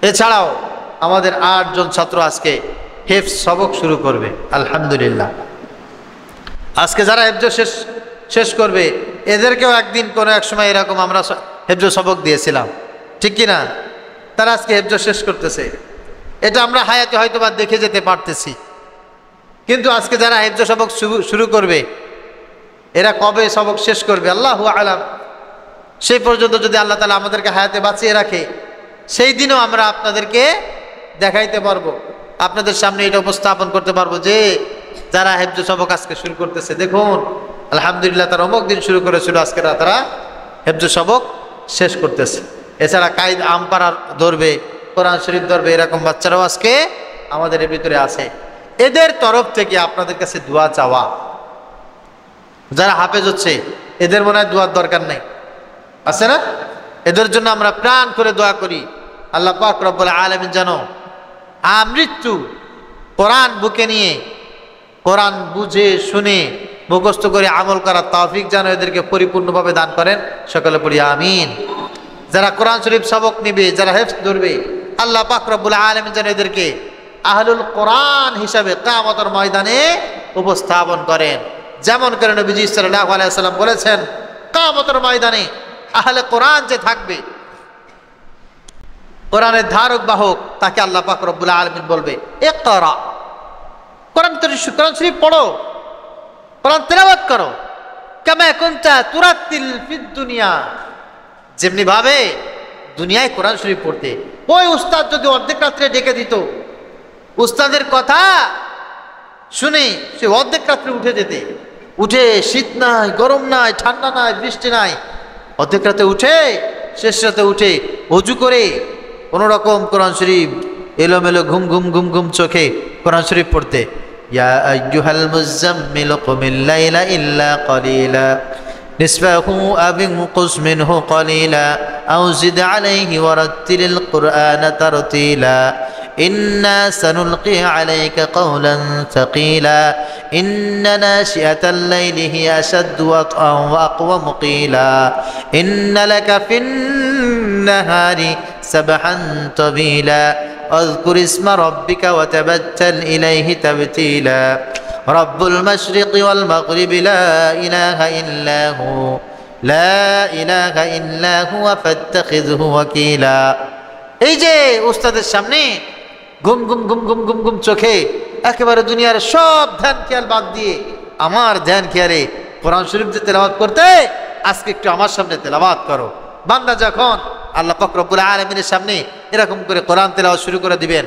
এছাড়াও আমাদের 8 জন ছাত্র আজকে হেফজ সবক শুরু করবে আলহামদুলিল্লাহ। আজকে যারা হেফজ শেষ করবে, এদেরকেও একদিন কোনো এক সময় এরকম আমরা হেফজ সবক দিয়েছিলাম, ঠিক কিনা? তারা আজকে হেফজ শেষ করতেছে। এটা আমরা হায়াতে হয়তো বা দেখে যেতে পারতেছি, কিন্তু আজকে যারা হেফজ সবক শুরু করবে, এরা কবে সবক শেষ করবে আল্লাহু আলাম। সেই পর্যন্ত যদি আল্লাহ তাআলা আমাদেরকে হায়াতে বাঁচিয়ে রাখে, সেই দিনও আমরা আপনাদেরকে দেখাইতে পারবো, আপনাদের সামনে এটা উপস্থাপন করতে পারবো যে যারা হেফজ সবক আজকে শুরু করতেছে, দেখুন আলহামদুলিল্লাহ তারা অমুক দিন শুরু করেছিল, আজকে তারা হেফজ সবক শেষ করতেছে। এছাড়া কায়েদ আমপাড়া ধরবে, কোরআন শরীফ ধরবে, এরকম বাচ্চারাও আজকে আমাদের ভিতরে আছে। এদের তরফ থেকে আপনাদের কাছে দোয়া চাওয়া, যারা হাফেজ হচ্ছে এদের মনে হয় দোয়ার দরকার নেই, আছে না? এদের জন্য আমরা প্রাণ করে দোয়া করি, আল্লাহ পাক রব্বুল আলামিন যেন আমৃত্যু কোরআন বুকে নিয়ে কোরআন বুঝে শুনে মুখস্থ করে আমল করার তৌফিক যেন এদেরকে পরিপূর্ণভাবে দান করেন। সকলে পড়ি আমিন। যারা কোরআন শরীফ সবক নিবে, যারা হেফজ ধরবে, আল্লাহ পাক রব্বুল আলামিন যেন এদেরকে আহলুল কোরআন হিসাবে কিয়ামতের ময়দানে উপস্থাপন করেন। যেমন করে নবীজি সাল্লাল্লাহু আলাইহি ওয়াসাল্লাম বলেছেন, কিয়ামতের ময়দানে আহলে কোরআন যে থাকবে, কোরআনের ধারক বাহক, তাকে আল্লাহ পাক রব্বুল আলামিন বলবে ইকরা, কোরআন শরীফ পড়ো, কোরআন তেলাওয়াত করো, কামা কুনতা তুরাতিল ফিদ দুনিয়া, যেমনি ভাবে দুনিয়ায় কোরআন শরীফ পড়তে। ওই উস্তাদ যদি অর্ধেক রাত্রে ডেকে দিত, উস্তাদের কথা শুনে সে অর্ধেক রাত্রে উঠে যেতে, উঠে শীত নাই, গরম নাই, ঠান্ডা নাই, বৃষ্টি নাই, অর্ধেক রাতে উঠে শেষ রাতে উঠে অজু করে কোন রকম কোরআন শরীফ এলোমেলো ঘুম ঘুম ঘুম ঘুম চোখে কোরআন শরীফ পড়তে। ইয়া আইয়ুহাল মুযাম্মিল কুমিল লাইলা ইল্লা কলিলা নিসফাহু আও ইনকুস মিনহু কলিলা আও জিদ আলাইহি ওয়ারাত্তিলিল কুরআনা তারতিলা ইন্না সানুলকি আলাইকা কওলান সাকিলা ইন্না নাশিআতাল লাইলি হিয়া আশাদ্দু ওয়াতআন ওয়া আকওয়ামু কিলা ইন্না লাকা ফিন নাহারি সাবহান তাবিলা اذكر اسم ربك وتبتل إليه تبتيلا رب المشرق والمغرب لا إله إلا هو لا إله إلا هو فاتخذه وكيلا। এই যে উস্তাদের সামনে ঘুম ঘুম ঘুম ঘুম ঘুম ঘুম চোখে একেবারে দুনিয়ার সব ধ্যান খেয়াল বাদ দিয়ে আমার ধ্যান খেয়ালে কোরআন শরীফ যে তেলাওয়াত করতে, আজকে একটু আমার সামনে তেলাওয়াত করো। বান্দা যখন আল্লাহ পাক রব্বুল আলামিনের সামনে এরকম করে কোরআন তেলাওয়াত শুরু করে দিবেন,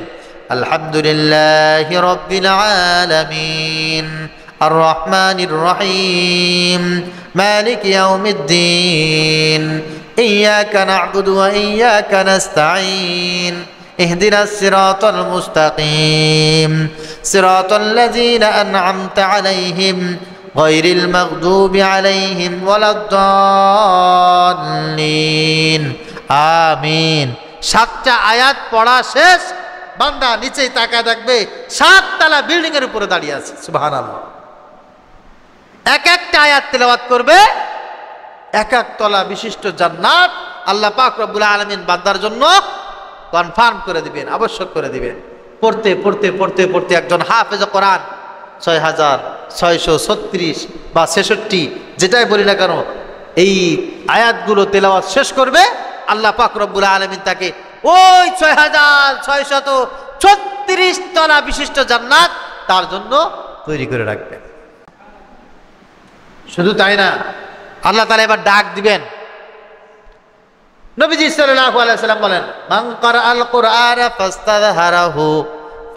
আলহামদুলিল্লাহি রাব্বিল আলামিন আর রহমানির রহিম মালিক ইয়াউমিদ্দিন ইয়াকা না'বুদু ওয়া ইয়াকা নাস্তাঈন ইহদিনাস সিরাতাল মুস্তাকিম সিরাতাল লাযীনা আন'আমতা আলাইহিম গায়রিল মাগদুবি আলাইহিম ওয়ালাদ-দাল্লিন আমিন। 7টা আয়াত পড়া শেষ, বান্দা নিচেই তাকায় দেখবে 7 তলা বিল্ডিং এর উপরে দাঁড়িয়ে আছে। সুবহানাল্লাহ। এক একটা আয়াত তেলাওয়াত করবে, এক এক তলা বিশিষ্ট জান্নাত আল্লাহ পাক রব্বুল আলামিন বান্দার জন্য কনফার্ম করে দিবেন, আবশ্যক করে দিবেন। পড়তে পড়তে পড়তে পড়তে একজন হাফেজ কোরআন 6636 বা 66 যেটাই বলি না কেন, এই আয়াতগুলো তেলাওয়াত শেষ করবে, আল্লাহ পাক রব্বুল আলামিন তাকে ওই 6636 তলা বিশিষ্ট জান্নাত তার জন্য তৈরি করে রাখবেন। শুধু তাই না, আল্লাহ তাআলা এবার ডাক দিবেন। নবীজি সাল্লাল্লাহু আলাইহি ওয়াসাল্লাম বলেন, মান ক্বারাআল কুরআনা ফাস্তাযহারাহু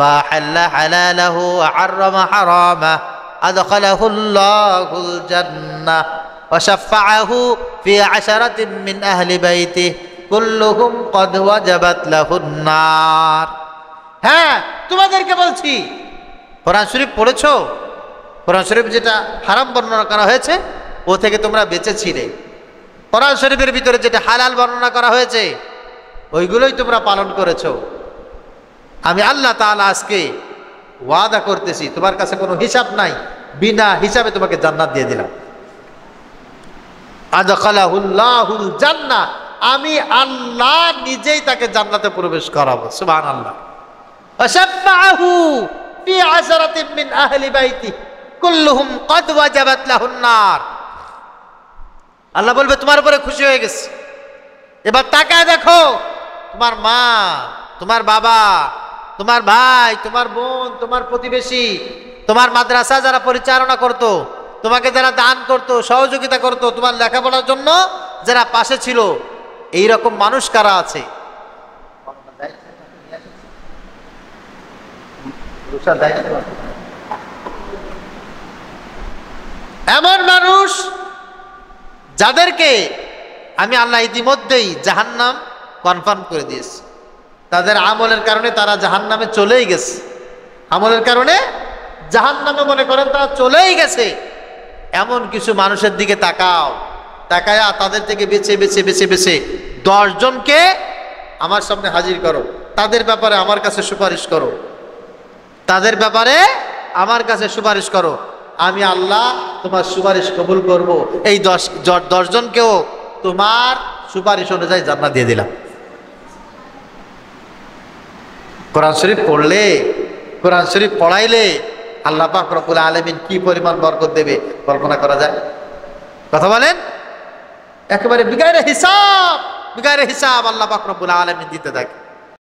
ফাহাল্লা হালালাহু ওয়া হারামা হারামা আদখালাহুল্লাহুল জান্নাহ ওয়া শাফাআহু ফি 'আশারাতিন মিন আহলি বাইতিহি কুল্লুহুম ক্বাদ ওয়াজাবাত লাহুন নার। হ্যাঁ, তোমাদেরকে বলছি, কোরআন শরীফ পড়েছো? কোরআন শরীফ যেটা হারাম বর্ণনা করা হয়েছে ও থেকে তোমরা বেঁচেছিলে। কোরআন শরীফের ভিতরে যেটা হালাল বর্ণনা করা হয়েছে ওইগুলোই তোমরা পালন করেছো। আমি আল্লাহ তাআলা আজকে ওয়াদা করতেছি, তোমার কাছে কোনো হিসাব নাই, বিনা হিসাবে তোমাকে জান্নাত দিয়ে দিলাম। আদখালাহুল্লাহুল জান্নাহ, আমি আল্লাহ নিজেই তাকে জান্নাতে প্রবেশ করাবো। সুবহানাল্লাহ। ওয়াশাফাআহু ফি 'আশারাতিন মিন আহলি বাইতি কুল্লুহুম ক্বাদ ওয়াজাবাত লাহুন নার। আল্লাহ বলবে তোমার উপরে খুশি হয়ে গেছে, এবার তাকায় দেখো, তোমার মা, তোমার বাবা, তোমার ভাই, তোমার বোন, তোমার প্রতিবেশী, তোমার মাদ্রাসা যারা পরিচালনা করতো, তোমাকে যারা দান করতো, সহযোগিতা করতো, তোমার লেখাপড়ার জন্য যারা পাশে ছিল, এই রকম মানুষ কারা আছে? এমন মানুষ যাদেরকে আমি আল্লাহ ইতিমধ্যেই জাহান্নাম কনফার্ম করে দিয়েছি। তাদের আমলের কারণে তারা জাহান্নামে চলেই গেছে, আমলের কারণে জাহান্নামে মনে করেন তারা চলেই গেছে। এমন কিছু মানুষের দিকে তাকাও, তাকায়া তাদের থেকে বেছে বেছে বেছে বেছে 10 জনকে আমার সামনে হাজির করো, তাদের ব্যাপারে আমার কাছে সুপারিশ করো, তাদের ব্যাপারে আমার কাছে সুপারিশ করো। আমি আল্লাহ তোমার সুপারিশ কবুল করব। এই 10 জনকেও তোমার সুপারিশ অনুযায়ী জান্নাত দিয়ে দিলাম। কোরআন শরীফ পড়লে, কোরআন শরীফ পড়াইলে আল্লাহ পাক রব্বুল আলামিন কি পরিমাণ বরকত দেবে কল্পনা করা যায়? কথা বলেন। একেবারে বিগাইরে হিসাব আল্লাহ পাক রব্বুল আলামিন দিতে থাকে।